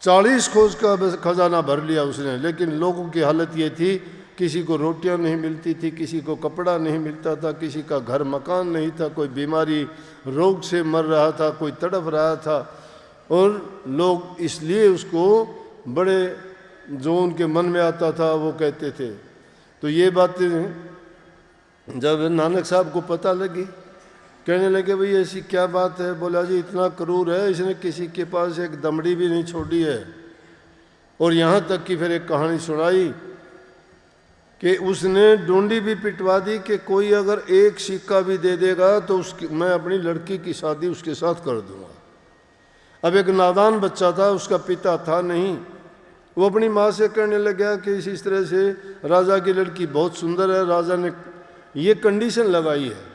40 खोज का खजाना भर लिया उसने। लेकिन लोगों की हालत ये थी, किसी को रोटियां नहीं मिलती थी, किसी को कपड़ा नहीं मिलता था, किसी का घर मकान नहीं था, कोई बीमारी रोग से मर रहा था, कोई तड़प रहा था। और लोग इसलिए उसको बड़े जो उनके मन में आता था वो कहते थे। तो ये बातें जब नानक साहब को पता लगी, कहने लगे भाई ऐसी क्या बात है? बोला जी इतना क्रूर है, इसने किसी के पास एक दमड़ी भी नहीं छोड़ी है। और यहाँ तक कि फिर एक कहानी सुनाई कि उसने डोंडी भी पिटवा दी कि कोई अगर एक सिक्का भी दे देगा तो मैं अपनी लड़की की शादी उसके साथ कर दूंगा। अब एक नादान बच्चा था, उसका पिता था नहीं। वो अपनी माँ से कहने लगा कि इस तरह से राजा की लड़की बहुत सुंदर है, राजा ने ये कंडीशन लगाई है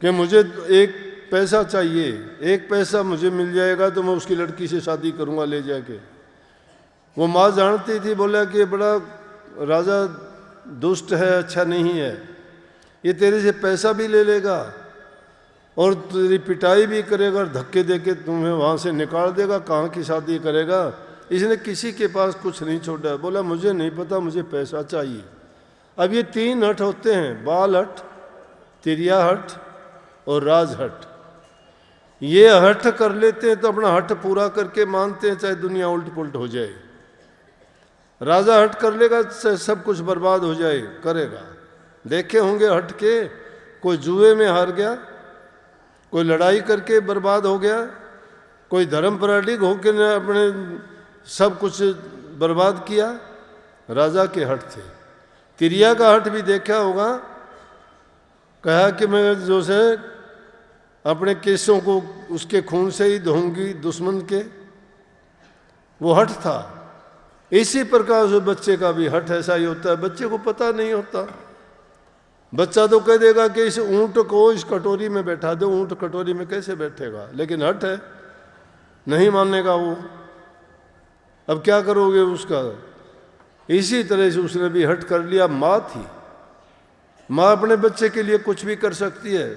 कि मुझे एक पैसा चाहिए, एक पैसा मुझे मिल जाएगा तो मैं उसकी लड़की से शादी करूंगा ले जाके। वो माँ जानती थी, बोला कि बड़ा राजा दुष्ट है, अच्छा नहीं है, ये तेरे से पैसा भी ले लेगा और तेरी पिटाई भी करेगा और धक्के दे के तुम्हें वहाँ से निकाल देगा, कहाँ की शादी करेगा। इसने किसी के पास कुछ नहीं छोड़ा। बोला मुझे नहीं पता, मुझे पैसा चाहिए। अब ये 3 हट होते हैं, बाल हट, तिरिया हट और राज हट। ये हट कर लेते हैं तो अपना हट पूरा करके मानते हैं चाहे दुनिया उल्ट पुल्ट हो जाए। राजा हट कर लेगा चाहे सब कुछ बर्बाद हो जाए, करेगा। देखे होंगे हट के, कोई जुए में हार गया, कोई लड़ाई करके बर्बाद हो गया, कोई धर्म पराधिक होकर ने अपने सब कुछ बर्बाद किया। राजा के हट थे। तिरिया का हट भी देखा होगा, कहा कि मैं जो से अपने केसों को उसके खून से ही धोऊंगी दुश्मन के, वो हट था। इसी प्रकार से बच्चे का भी हट ऐसा ही होता है। बच्चे को पता नहीं होता, बच्चा तो कह देगा कि इस ऊंट को इस कटोरी में बैठा दो, ऊंट कटोरी में कैसे बैठेगा, लेकिन हट है, नहीं मानेगा वो। अब क्या करोगे उसका? इसी तरह से उसने भी हट कर लिया। माँ थी, माँ अपने बच्चे के लिए कुछ भी कर सकती है।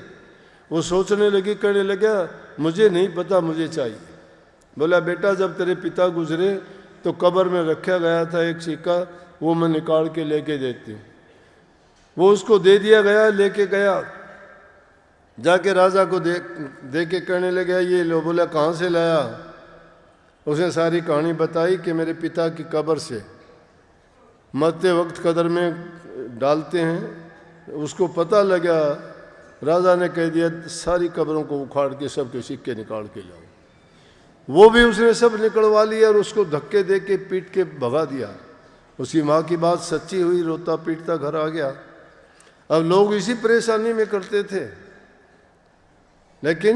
वो सोचने लगी, कहने लगा मुझे नहीं पता, मुझे चाहिए। बोला बेटा जब तेरे पिता गुजरे तो कब्र में रखा गया था एक सिक्का, वो मैं निकाल के लेके देती हूँ। वो उसको दे दिया गया, लेके गया, जाके राजा को दे के कहने लगा ये लो। बोला कहाँ से लाया? उसने सारी कहानी बताई कि मेरे पिता की कब्र से मरते वक्त कब्र में डालते हैं। उसको पता लगा, राजा ने कह दिया सारी कब्रों को उखाड़ के सबके सिक्के निकाल के लाओ। वो भी उसने सब निकलवा लिया और उसको धक्के दे के पीट के भगा दिया। उसकी माँ की बात सच्ची हुई, रोता पीटता घर आ गया। अब लोग इसी परेशानी में करते थे, लेकिन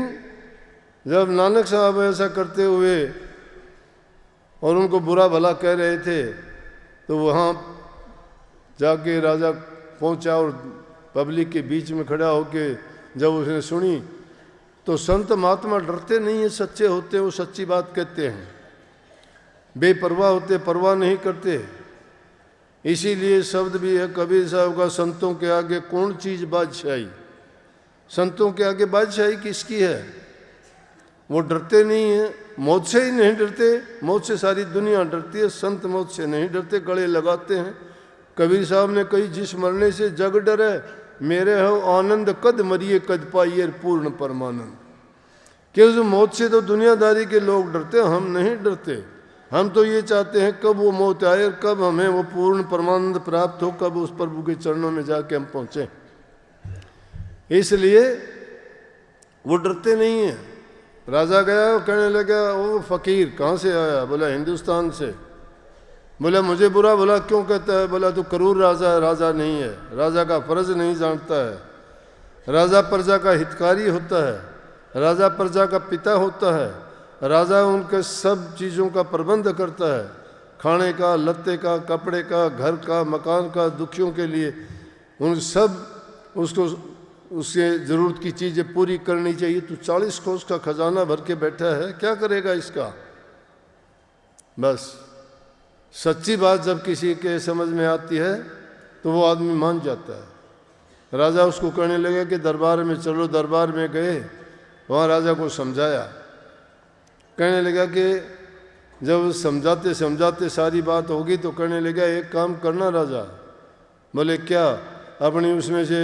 जब नानक साहब ऐसा करते हुए और उनको बुरा भला कह रहे थे तो वहाँ जाके राजा पहुँचा और पब्लिक के बीच में खड़ा होके जब उसने सुनी तो संत महात्मा डरते नहीं हैं, सच्चे होते हैं, वो सच्ची बात कहते हैं, बेपरवाह होते, परवाह नहीं करते। इसीलिए शब्द भी है कबीर साहब का, संतों के आगे कौन चीज़ बादशाही। संतों के आगे बादशाही किसकी है? वो डरते नहीं हैं, मौत से ही नहीं डरते। मौत से सारी दुनिया डरती है, संत मौत से नहीं डरते, गले लगाते हैं। कबीर साहब ने कही जिस मरने से जग डरे, मेरे हो आनंद कद मरिए कद पाइए पूर्ण परमानंद। कि उस मौत से तो दुनियादारी के लोग डरते, हम नहीं डरते। हम तो ये चाहते हैं कब वो मौत आए और कब हमें वो पूर्ण परमानंद प्राप्त हो, कब उस प्रभु के चरणों में जाके हम पहुँचें। इसलिए वो डरते नहीं हैं। राजा गया, कहने लगा वो फकीर कहाँ से आया? बोला हिंदुस्तान से। बोला मुझे बुरा भला क्यों कहता है? बोला तू क्रूर राजा है, राजा नहीं है, राजा का फर्ज नहीं जानता है। राजा प्रजा का हितकारी होता है, राजा प्रजा का पिता होता है, राजा उनके सब चीज़ों का प्रबंध करता है, खाने का, लत्ते का, कपड़े का, घर का, मकान का, दुखियों के लिए उन सब उसको उसके ज़रूरत की चीज़ें पूरी करनी चाहिए। तू 40 कोस का खजाना भर के बैठा है, क्या करेगा इसका? बस सच्ची बात जब किसी के समझ में आती है तो वो आदमी मान जाता है। राजा उसको कहने लगे कि दरबार में चलो। दरबार में गए, वहाँ राजा को समझाया। कहने लगा कि जब समझाते समझाते सारी बात होगी तो कहने लगा एक काम करना राजा। बोले क्या? अपनी उसमें से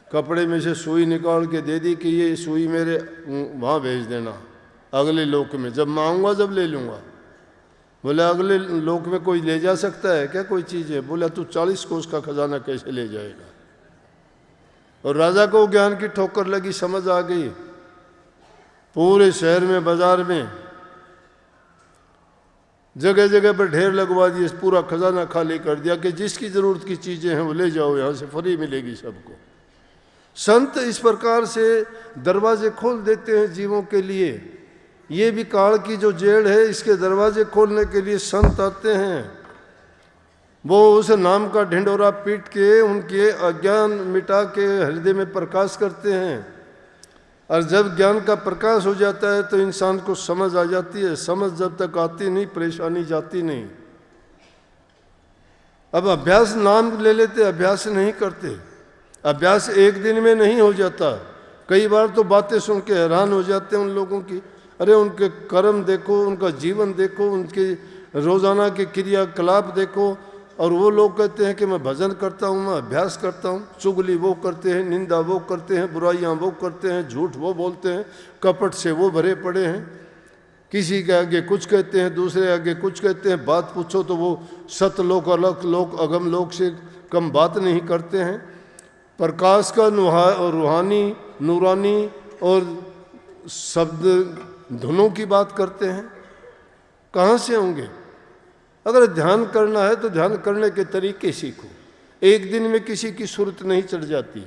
कपड़े में से सुई निकाल के दे दी कि ये सुई मेरे वहाँ भेज देना अगले लोक में, जब मैं आऊँगा जब ले लूँगा। बोले अगले लोक में कोई ले जा सकता है क्या कोई चीज़ है? बोला तू 40 कोस का खजाना कैसे ले जाएगा? और राजा को ज्ञान की ठोकर लगी, समझ आ गई। पूरे शहर में, बाजार में, जगह जगह पर ढेर लगवा दिए, पूरा खजाना खाली कर दिया कि जिसकी ज़रूरत की चीज़ें हैं वो ले जाओ, यहाँ से फ्री मिलेगी सबको। संत इस प्रकार से दरवाजे खोल देते हैं जीवों के लिए। ये भी काल की जो जेड़ है, इसके दरवाजे खोलने के लिए संत आते हैं। वो उस नाम का ढिंडोरा पीट के उनके अज्ञान मिटा के हृदय में प्रकाश करते हैं। और जब ज्ञान का प्रकाश हो जाता है तो इंसान को समझ आ जाती है। समझ जब तक आती नहीं, परेशानी जाती नहीं। अब अभ्यास नाम ले लेते, अभ्यास नहीं करते। अभ्यास एक दिन में नहीं हो जाता। कई बार तो बातें सुन के हैरान हो जाते हैं उन लोगों की। अरे उनके कर्म देखो, उनका जीवन देखो, उनके रोज़ाना के क्रियाकलाप देखो। और वो लोग कहते हैं कि मैं भजन करता हूँ, मैं अभ्यास करता हूँ। चुगली वो करते हैं, निंदा वो करते हैं, बुराइयाँ वो करते हैं, झूठ वो बोलते हैं, कपट से वो भरे पड़े हैं। किसी के आगे कुछ कहते हैं, दूसरे आगे कुछ कहते हैं। बात पूछो तो वो सतलोक, अलग लोक, अगम लोक से कम बात नहीं करते हैं। प्रकाश का रूहानी, नूरानी और शब्द धुनों की बात करते हैं। कहाँ से होंगे? अगर ध्यान करना है तो ध्यान करने के तरीके सीखो। एक दिन में किसी की सूरत नहीं चढ़ जाती,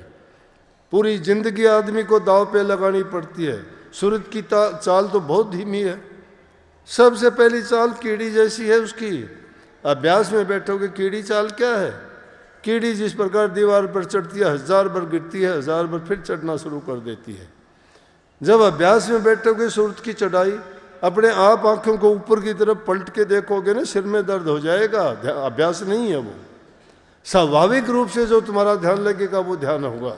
पूरी जिंदगी आदमी को दांव पे लगानी पड़ती है। सूरत की चाल तो बहुत धीमी है। सबसे पहली चाल कीड़ी जैसी है उसकी। अभ्यास में बैठोगे, कीड़ी चाल क्या है? कीड़ी जिस प्रकार दीवार पर चढ़ती है, 1000 बार गिरती है, 1000 बार फिर चढ़ना शुरू कर देती है। जब अभ्यास में बैठोगे सूरत की चढ़ाई, अपने आप आंखों को ऊपर की तरफ पलट के देखोगे ना, सिर में दर्द हो जाएगा। अभ्यास नहीं है वो। स्वाभाविक रूप से जो तुम्हारा ध्यान लगेगा वो ध्यान होगा।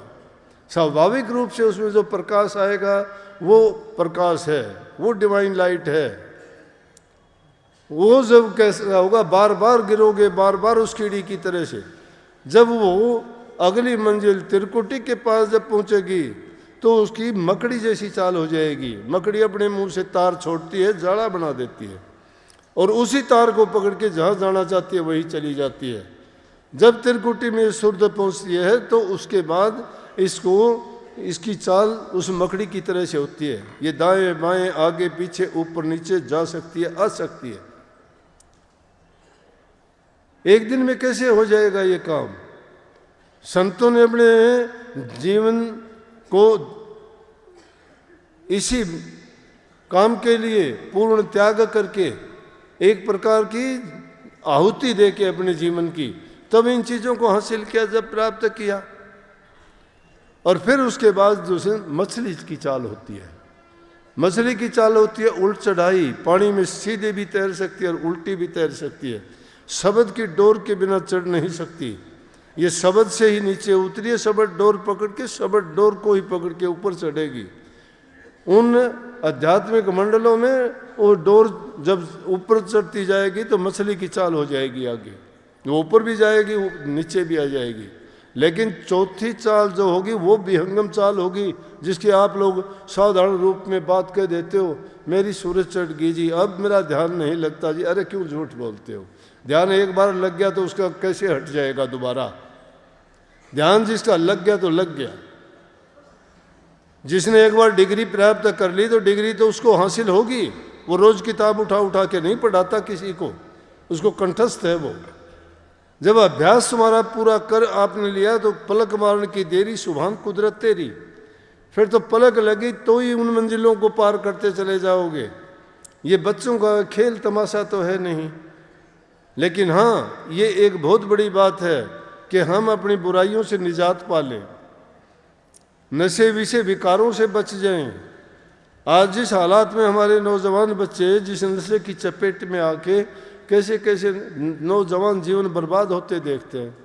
स्वाभाविक रूप से उसमें जो प्रकाश आएगा वो प्रकाश है, वो डिवाइन लाइट है। वो जब कैसा होगा, बार बार गिरोगे, बार बार उस कीड़ी की तरह से, जब वो अगली मंजिल त्रिकुटी के पास जब पहुंचेगी तो उसकी मकड़ी जैसी चाल हो जाएगी। मकड़ी अपने मुंह से तार छोड़ती है, जाड़ा बना देती है, और उसी तार को पकड़ के जहाँ जाना चाहती है वही चली जाती है। जब त्रिकुटी में सुर्द पहुँचती है तो उसके बाद इसकी चाल उस मकड़ी की तरह से होती है। ये दाएं बाएं आगे पीछे ऊपर नीचे जा सकती है, आ सकती है। एक दिन में कैसे हो जाएगा ये काम? संतों ने अपने जीवन को इसी काम के लिए पूर्ण त्याग करके, एक प्रकार की आहुति दे के अपने जीवन की, तब इन चीज़ों को हासिल किया, जब प्राप्त किया। और फिर उसके बाद दूसरे मछली की चाल होती है। मछली की चाल होती है उल्ट चढ़ाई, पानी में सीधे भी तैर सकती है और उल्टी भी तैर सकती है। शब्द की डोर के बिना चढ़ नहीं सकती। ये शब्द से ही नीचे उतरी है, शब्द डोर पकड़ के, शब्द डोर को ही पकड़ के ऊपर चढ़ेगी। उन आध्यात्मिक मंडलों में वो डोर जब ऊपर चढ़ती जाएगी तो मछली की चाल हो जाएगी, आगे वो ऊपर भी जाएगी, नीचे भी आ जाएगी। लेकिन चौथी चाल जो होगी वो विहंगम चाल होगी, जिसकी आप लोग साधारण रूप में बात कह देते हो, मेरी सूरज चढ़ गई जी, अब मेरा ध्यान नहीं लगता जी। अरे क्यों झूठ बोलते हो? ध्यान एक बार लग गया तो उसका कैसे हट जाएगा दोबारा? ध्यान जिसका लग गया तो लग गया। जिसने एक बार डिग्री प्राप्त कर ली तो डिग्री तो उसको हासिल होगी। वो रोज किताब उठा उठा के नहीं पढ़ाता किसी को, उसको कंठस्थ है वो। जब अभ्यास तुम्हारा पूरा कर आपने लिया तो पलक मारने की देरी सुभान कुदरत तेरी। फिर तो पलक लगी तो ही उन मंजिलों को पार करते चले जाओगे। ये बच्चों का खेल तमाशा तो है नहीं, लेकिन हाँ ये एक बहुत बड़ी बात है कि हम अपनी बुराइयों से निजात पा लें, नशे विषय विकारों से बच जाएं। आज जिस हालात में हमारे नौजवान बच्चे जिस नशे की चपेट में आके कैसे कैसे नौजवान जीवन बर्बाद होते देखते हैं।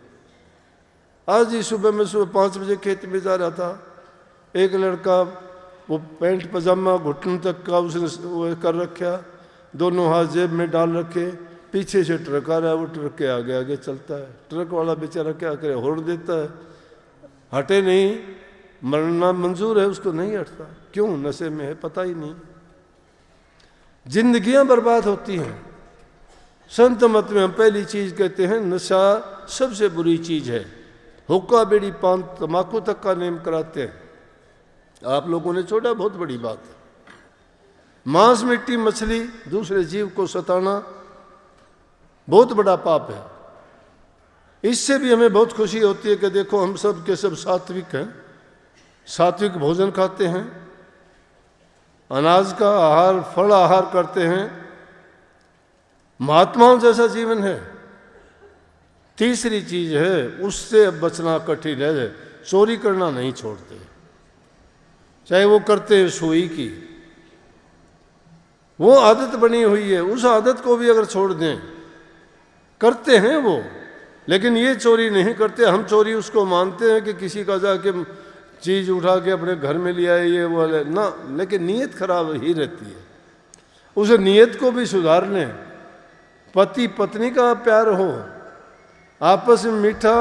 आज ही सुबह में 5 बजे खेत में जा रहा था, एक लड़का वो पैंट पजामा घुटन तक का उसने कर रखा, दोनों हाथ जेब में डाल रखे, पीछे से ट्रक आ रहा है, वो ट्रक के आगे आगे चलता है। ट्रक वाला बेचारा क्या करे, हॉर्न देता है, हटे नहीं, मरना मंजूर है उसको, नहीं हटता। क्यों? नशे में है, पता ही नहीं। जिंदगियां बर्बाद होती हैं। संत मत में हम पहली चीज कहते हैं नशा सबसे बुरी चीज है। हुक्का बीड़ी पान तंबाकू तक का नेम कराते हैं। आप लोगों ने छोड़ा, बहुत बड़ी बात है। मांस मिट्टी मछली दूसरे जीव को सताना बहुत बड़ा पाप है। इससे भी हमें बहुत खुशी होती है कि देखो हम सब के सब सात्विक हैं, सात्विक भोजन खाते हैं, अनाज का आहार, फल आहार करते हैं, महात्माओं जैसा जीवन है। तीसरी चीज है उससे अब बचना कठिन है, चोरी करना नहीं छोड़ते, चाहे वो करते हैं सुई की, वो आदत बनी हुई है। उस आदत को भी अगर छोड़ दें, करते हैं वो, लेकिन ये चोरी नहीं करते। हम चोरी उसको मानते हैं कि किसी का जाके चीज उठा के अपने घर में लिया है, ये वो ना, लेकिन नीयत खराब ही रहती है। उस नीयत को भी सुधार लें। पति पत्नी का प्यार हो, आपस में मीठा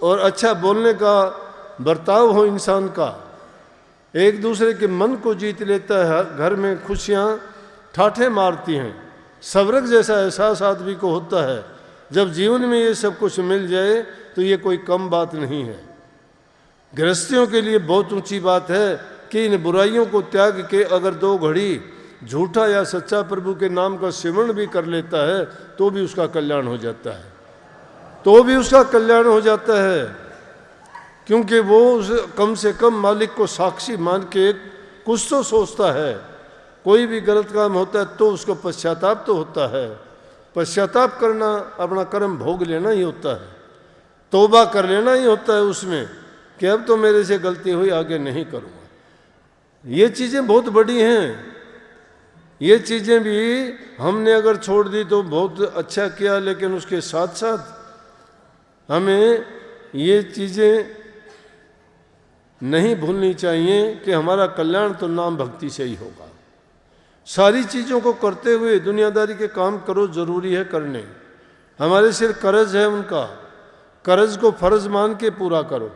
और अच्छा बोलने का बर्ताव हो इंसान का, एक दूसरे के मन को जीत लेता है, घर में खुशियाँ ठाठे मारती हैं। स्वर्ग जैसा एहसास आदमी को होता है। जब जीवन में ये सब कुछ मिल जाए तो ये कोई कम बात नहीं है। गृहस्थियों के लिए बहुत ऊंची बात है कि इन बुराइयों को त्याग के अगर 2 घड़ी झूठा या सच्चा प्रभु के नाम का सिमरण भी कर लेता है तो भी उसका कल्याण हो जाता है, तो भी उसका कल्याण हो जाता है। क्योंकि वो कम से कम मालिक को साक्षी मान के कुछ तो सोचता है। कोई भी गलत काम होता है तो उसको पश्चाताप तो होता है। पश्चाताप करना अपना कर्म भोग लेना ही होता है, तौबा कर लेना ही होता है उसमें कि अब तो मेरे से गलती हुई, आगे नहीं करूँगा। ये चीज़ें बहुत बड़ी हैं। ये चीज़ें भी हमने अगर छोड़ दी तो बहुत अच्छा किया, लेकिन उसके साथ साथ हमें ये चीज़ें नहीं भूलनी चाहिए कि हमारा कल्याण तो नाम भक्ति से ही होगा। सारी चीज़ों को करते हुए दुनियादारी के काम करो, ज़रूरी है करने। हमारे सिर कर्ज है, उनका कर्ज को फ़र्ज मान के पूरा करो।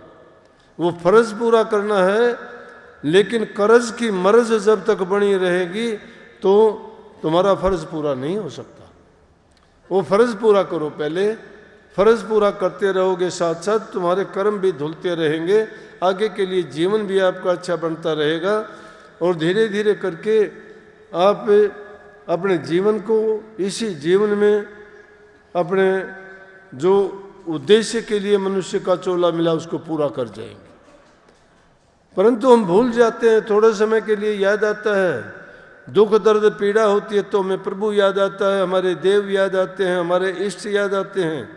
वो फ़र्ज पूरा करना है, लेकिन कर्ज की मर्ज जब तक बनी रहेगी तो तुम्हारा फ़र्ज पूरा नहीं हो सकता। वो फ़र्ज पूरा करो पहले। फ़र्ज पूरा करते रहोगे, साथ साथ तुम्हारे कर्म भी धुलते रहेंगे, आगे के लिए जीवन भी आपका अच्छा बनता रहेगा। और धीरे धीरे करके आप अपने जीवन को इसी जीवन में अपने जो उद्देश्य के लिए मनुष्य का चोला मिला उसको पूरा कर जाएंगे। परंतु हम भूल जाते हैं, थोड़े समय के लिए याद आता है, दुख दर्द पीड़ा होती है तो हमें प्रभु याद आता है, हमारे देव याद आते हैं, हमारे इष्ट याद आते हैं,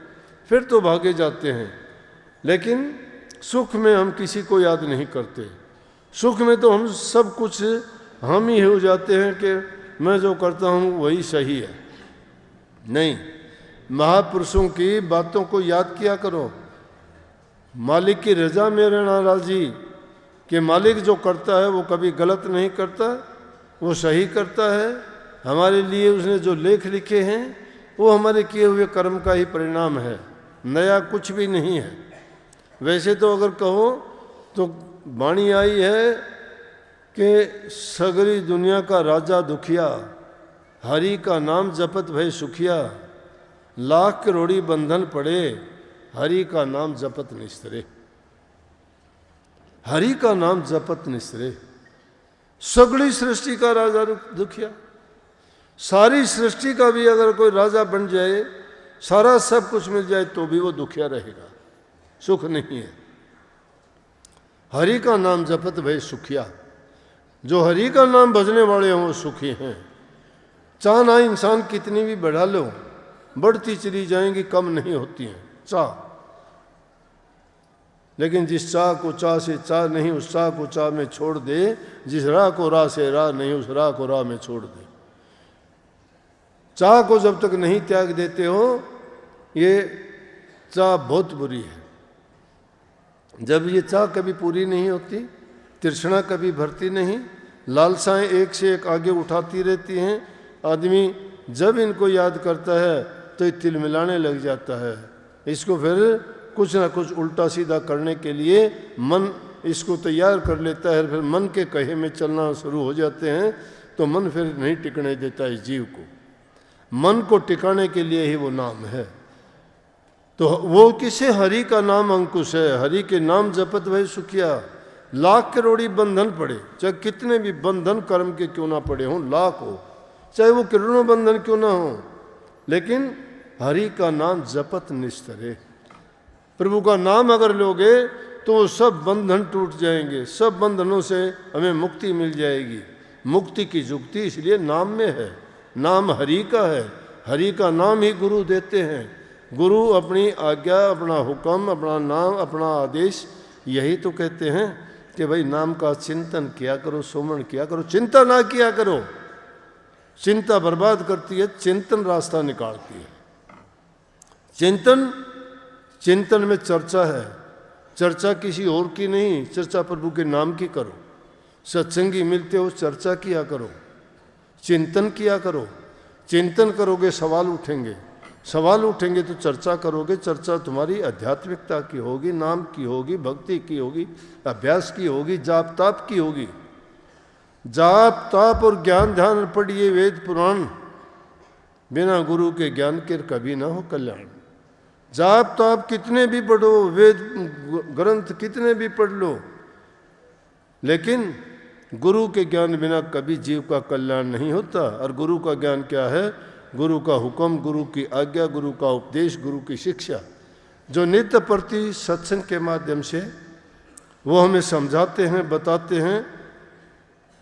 फिर तो भागे जाते हैं। लेकिन सुख में हम किसी को याद नहीं करते। सुख में तो हम सब कुछ हम ही हो जाते हैं कि मैं जो करता हूँ वही सही है। नहीं, महापुरुषों की बातों को याद किया करो। मालिक की रजा में रहना राजी, कि मालिक जो करता है वो कभी गलत नहीं करता, वो सही करता है। हमारे लिए उसने जो लेख लिखे हैं वो हमारे किए हुए कर्म का ही परिणाम है, नया कुछ भी नहीं है। वैसे तो अगर कहो तो वाणी आई है कि सगरी दुनिया का राजा दुखिया, हरि का नाम जपत भय सुखिया, लाख करोड़ी बंधन पड़े, हरि का नाम जपत निस्तरे। हरि का नाम जपत निस्तरे। सगड़ी सृष्टि का राजा दुखिया, सारी सृष्टि का भी अगर कोई राजा बन जाए, सारा सब कुछ मिल जाए तो भी वो दुखिया रहेगा, सुख नहीं है। हरि का नाम जपत भय सुखिया। जो हरि का नाम भजने वाले हों वो सुखी हैं। चाह ना इंसान कितनी भी बढ़ा लो, बढ़ती चली जाएंगी, कम नहीं होती हैं चाह। लेकिन जिस चाह को चाह से चाह नहीं, उस चाह को चाह में छोड़ दे। जिस राह को राह से राह नहीं, उस राह को राह में छोड़ दे। चाह को जब तक नहीं त्याग देते हो, ये चाह बहुत बुरी है। जब ये चाह कभी पूरी नहीं होती, तृष्णा कभी भरती नहीं, लालसाएं एक से एक आगे उठाती रहती हैं। आदमी जब इनको याद करता है तो ये तिलमिलाने लग जाता है। इसको फिर कुछ ना कुछ उल्टा सीधा करने के लिए मन इसको तैयार कर लेता है। फिर मन के कहे में चलना शुरू हो जाते हैं तो मन फिर नहीं टिकने देता इस जीव को। मन को टिकाने के लिए ही वो नाम है। तो वो किसे? हरि का नाम अंकुश है। हरि के नाम जपत भय सुखिया। लाख करोड़ी बंधन पड़े, चाहे कितने भी बंधन कर्म के क्यों ना पड़े हों, लाख हो, चाहे वो करोड़ों बंधन क्यों ना हो, लेकिन हरि का नाम जपत निस्तरे। प्रभु का नाम अगर लोगे तो सब बंधन टूट जाएंगे, सब बंधनों से हमें मुक्ति मिल जाएगी। मुक्ति की जुक्ति इसलिए नाम में है। नाम हरि का है, हरि का नाम ही गुरु देते हैं। गुरु अपनी आज्ञा, अपना हुक्म, अपना नाम, अपना आदेश यही तो कहते हैं कि भाई नाम का चिंतन किया करो, सुमरण किया करो। चिंता ना किया करो, चिंता बर्बाद करती है, चिंतन रास्ता निकालती है। चिंतन में चर्चा है, चर्चा किसी और की नहीं, चर्चा प्रभु के नाम की करो। सत्संगी मिलते हो, चर्चा किया करो, चिंतन किया करो। चिंतन करोगे सवाल उठेंगे, सवाल उठेंगे तो चर्चा करोगे। चर्चा तुम्हारी आध्यात्मिकता की होगी, नाम की होगी, भक्ति की होगी, अभ्यास की होगी, जाप ताप की होगी। जाप ताप और ज्ञान ध्यान पढ़िए वेद पुराण, बिना गुरु के ज्ञान के कभी ना हो कल्याण। जाप ताप कितने भी पढ़ो, वेद ग्रंथ कितने भी पढ़ लो, लेकिन गुरु के ज्ञान बिना कभी जीव का कल्याण नहीं होता। और गुरु का ज्ञान क्या है? गुरु का हुक्म, गुरु की आज्ञा, गुरु का उपदेश, गुरु की शिक्षा, जो नित्य प्रति सत्संग के माध्यम से वो हमें समझाते हैं, बताते हैं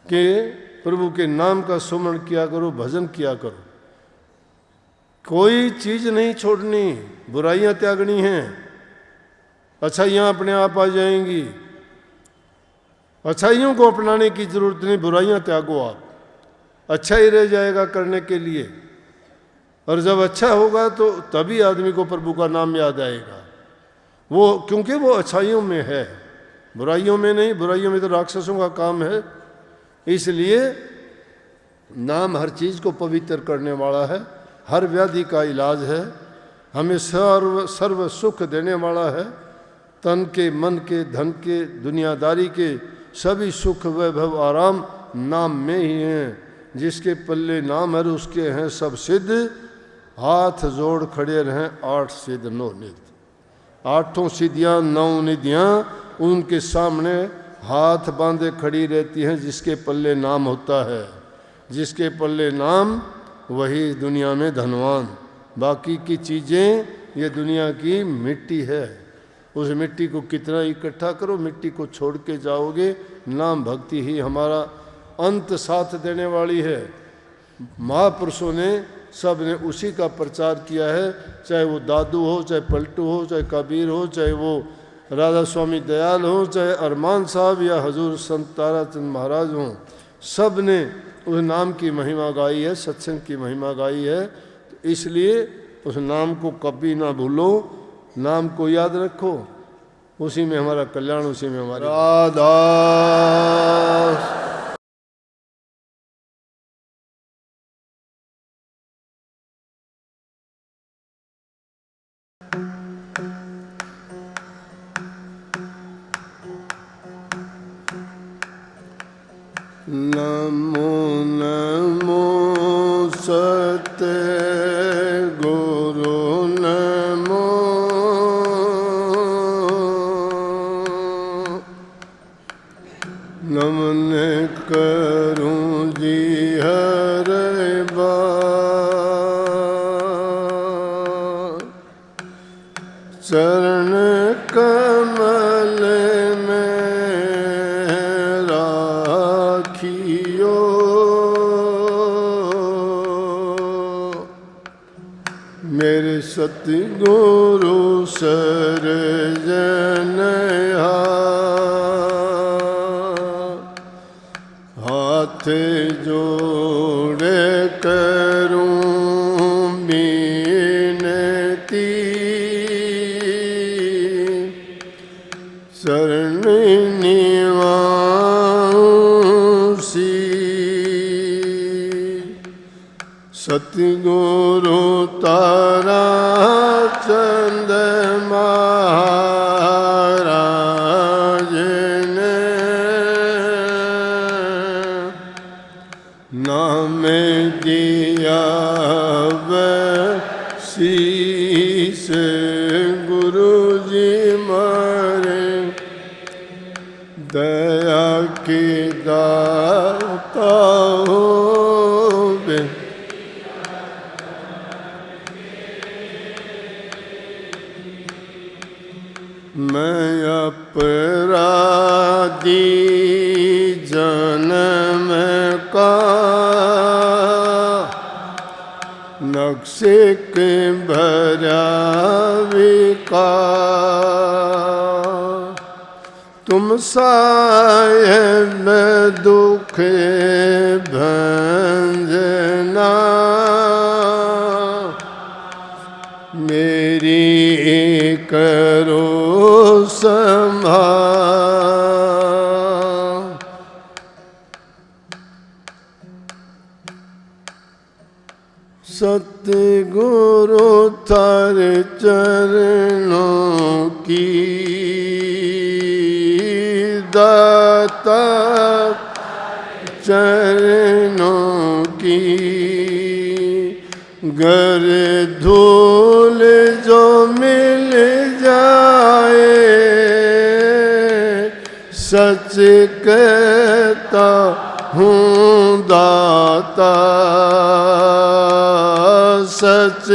कि प्रभु के नाम का सुमरण किया करो, भजन किया करो। कोई चीज़ नहीं छोड़नी, बुराइयां त्यागनी हैं। अच्छाइयाँ अपने आप आ जाएंगी। अच्छाइयों को अपनाने की जरूरत नहीं, बुराइयां त्यागो आप, अच्छा ही रह जाएगा करने के लिए। और जब अच्छा होगा तो तभी आदमी को प्रभु का नाम याद आएगा। वो, क्योंकि वो अच्छाइयों में है, बुराइयों में नहीं। बुराइयों में तो राक्षसों का काम है। इसलिए नाम हर चीज़ को पवित्र करने वाला है, हर व्याधि का इलाज है, हमें सर्व सुख देने वाला है। तन के, मन के, धन के, दुनियादारी के सभी सुख वैभव आराम नाम में ही हैं। जिसके पल्ले नाम है उसके हैं सब सिद्ध, हाथ जोड़ खड़े रहें 8 सिद्ध 9 निध। 8 सिद्धियाँ 9 निधियाँ उनके सामने हाथ बांधे खड़ी रहती हैं जिसके पल्ले नाम होता है। जिसके पल्ले नाम वही दुनिया में धनवान। बाकी की चीज़ें ये दुनिया की मिट्टी है। उस मिट्टी को कितना इकट्ठा करो, मिट्टी को छोड़ के जाओगे। नाम भक्ति ही हमारा अंत साथ देने वाली है। महापुरुषों ने सब ने उसी का प्रचार किया है, चाहे वो दादू हो, चाहे पलटू हो, चाहे कबीर हो, चाहे वो राधा स्वामी दयाल हो, चाहे अरमान साहब या हजूर संत ताराचंद महाराज हों। सब ने उस नाम की महिमा गाई है, सत्संग की महिमा गाई है। तो इसलिए उस नाम को कभी ना भूलो, नाम को याद रखो, उसी में हमारा कल्याण, उसी में हमारी राधा। नमो नमो सते गुरु नमो, नमन करूं जी हर बार। चरण कमल में राखियो, मेरे सतगुरु हाथ जोड़े करूं विनती, शरण निवासी। सतगुरु ताराचंद महाराज ने नाम दिया शीस, गुरु जी मारे दया की दाता हो। मैं अपराधी जन्म का, नक्शे के भरा विकार। तुम साहिब दुख भंजना, मेरी करो संभाल। सतगुरु थारे चरणों की दाता, चरणों की गर धूल जो मिल जाए, सच कहता हूँ दाता, सच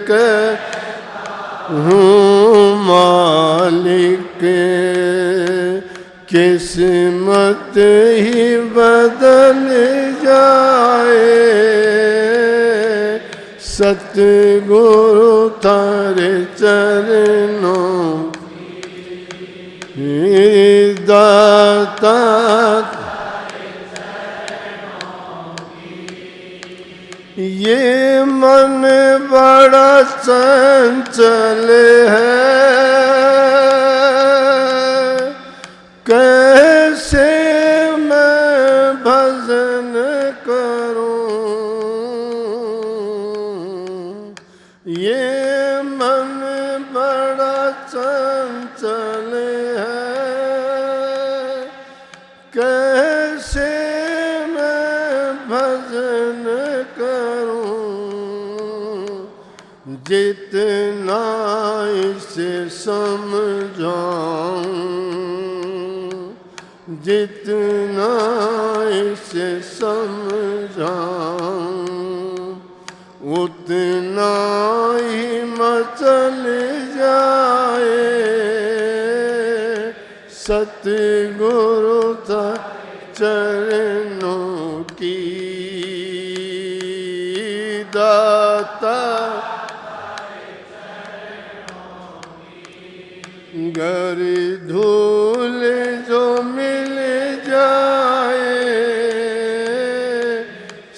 कहता हूँ मालिक। किस्मत ही बदल जाए, सतगुरु थारे चरणों दाता। ये मन बड़ा चंचल है, ये मन बड़ा चंचल है, कैसे मैं भजन करूं, जितना इसे समझाऊं, जितना इसे समझाऊं, उतना ही मचल जाए सतगुरु था चरणों की दाता। गर धूल जो मिल जाए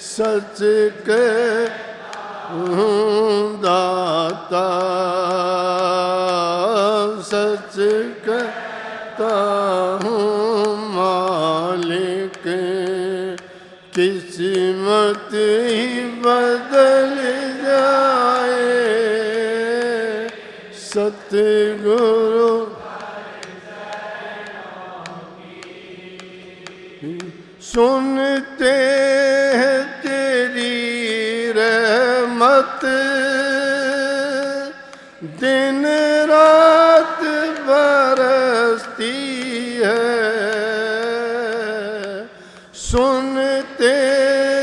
सच कहूं दाता, सच कहता हूँ मालिक, किस्मत ही बदल जाए सतगुरु। सुनते हैं तेरी रहमत, दिन रात बरसती है, सुनते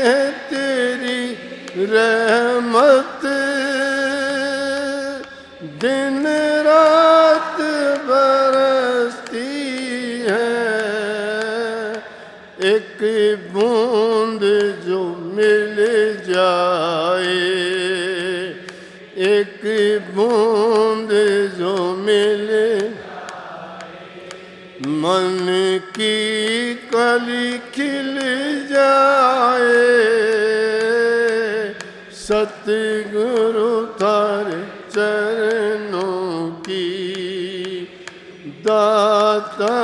हैं तेरी रहमत, दिन रात बरसती है, एक बूंद जो मिल जाए, एक बूंद जो मिले, मन की कली खिल जाए सतगुरु थारे चरणों की दाता।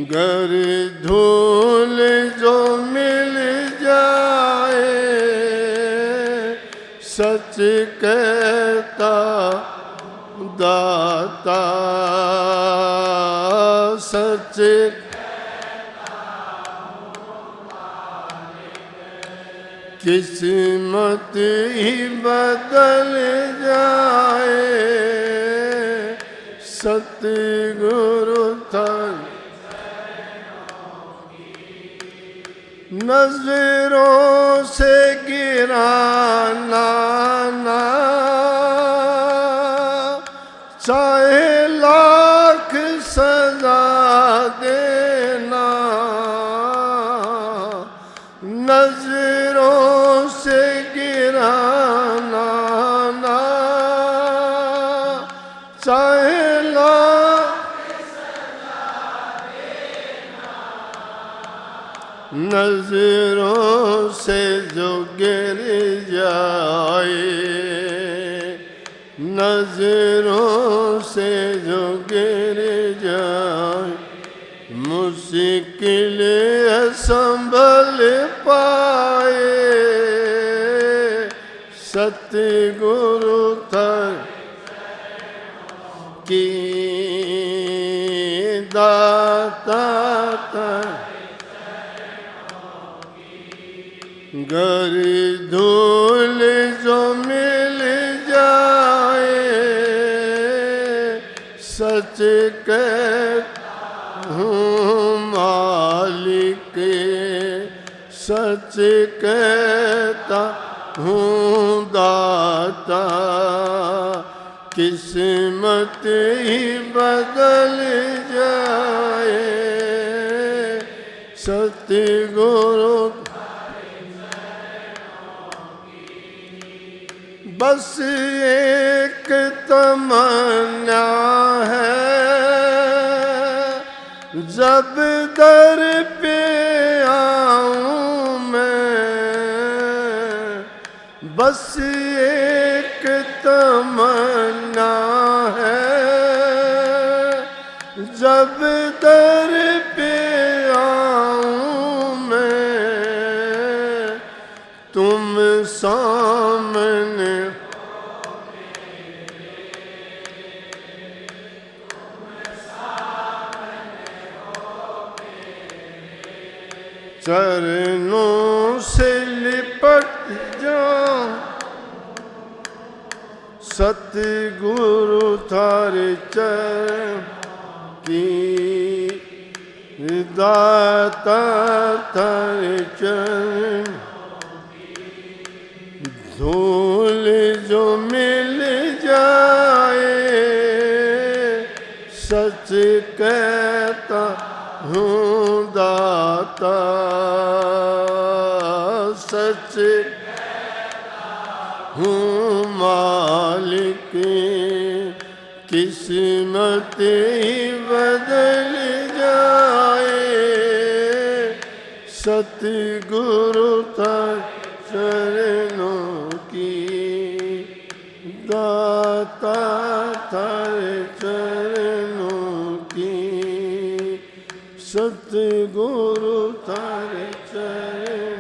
गर धूल जो मिल जाए सच कहता दाता, सच किस्मत ही बदल जाए सतगुरु थारे। नजरों से गिराना ना चाहे लाख सजा देना, नजरों से गिराना ना चाहे नजरों से जो गिर जाए, नजरों से जो गिर जाए, मुश्किल संभल पाए सतगुरु थारे की दाता। गर धूल जो मिल जाए सच कहूँ मालिक, सच कहता हूँ दाता, किस्मत ही बदल जाए सतगुरु। बस एक तमन्ना है जब दर पे आऊं मैं, बस एक तमन्ना है जब दर पे आऊं मैं, सामने चरणों से लिपट जाऊं, सतगुरु थारे चरण की दाता थारे चरण, धूल जो मिल जाए सच कहता हूँ दाता, सच हूँ मालिक, किस्मत ही बदल जाए सतगुरु थारे चरणों की, दाता थारे चरणों की, सतगुरु थारे चरण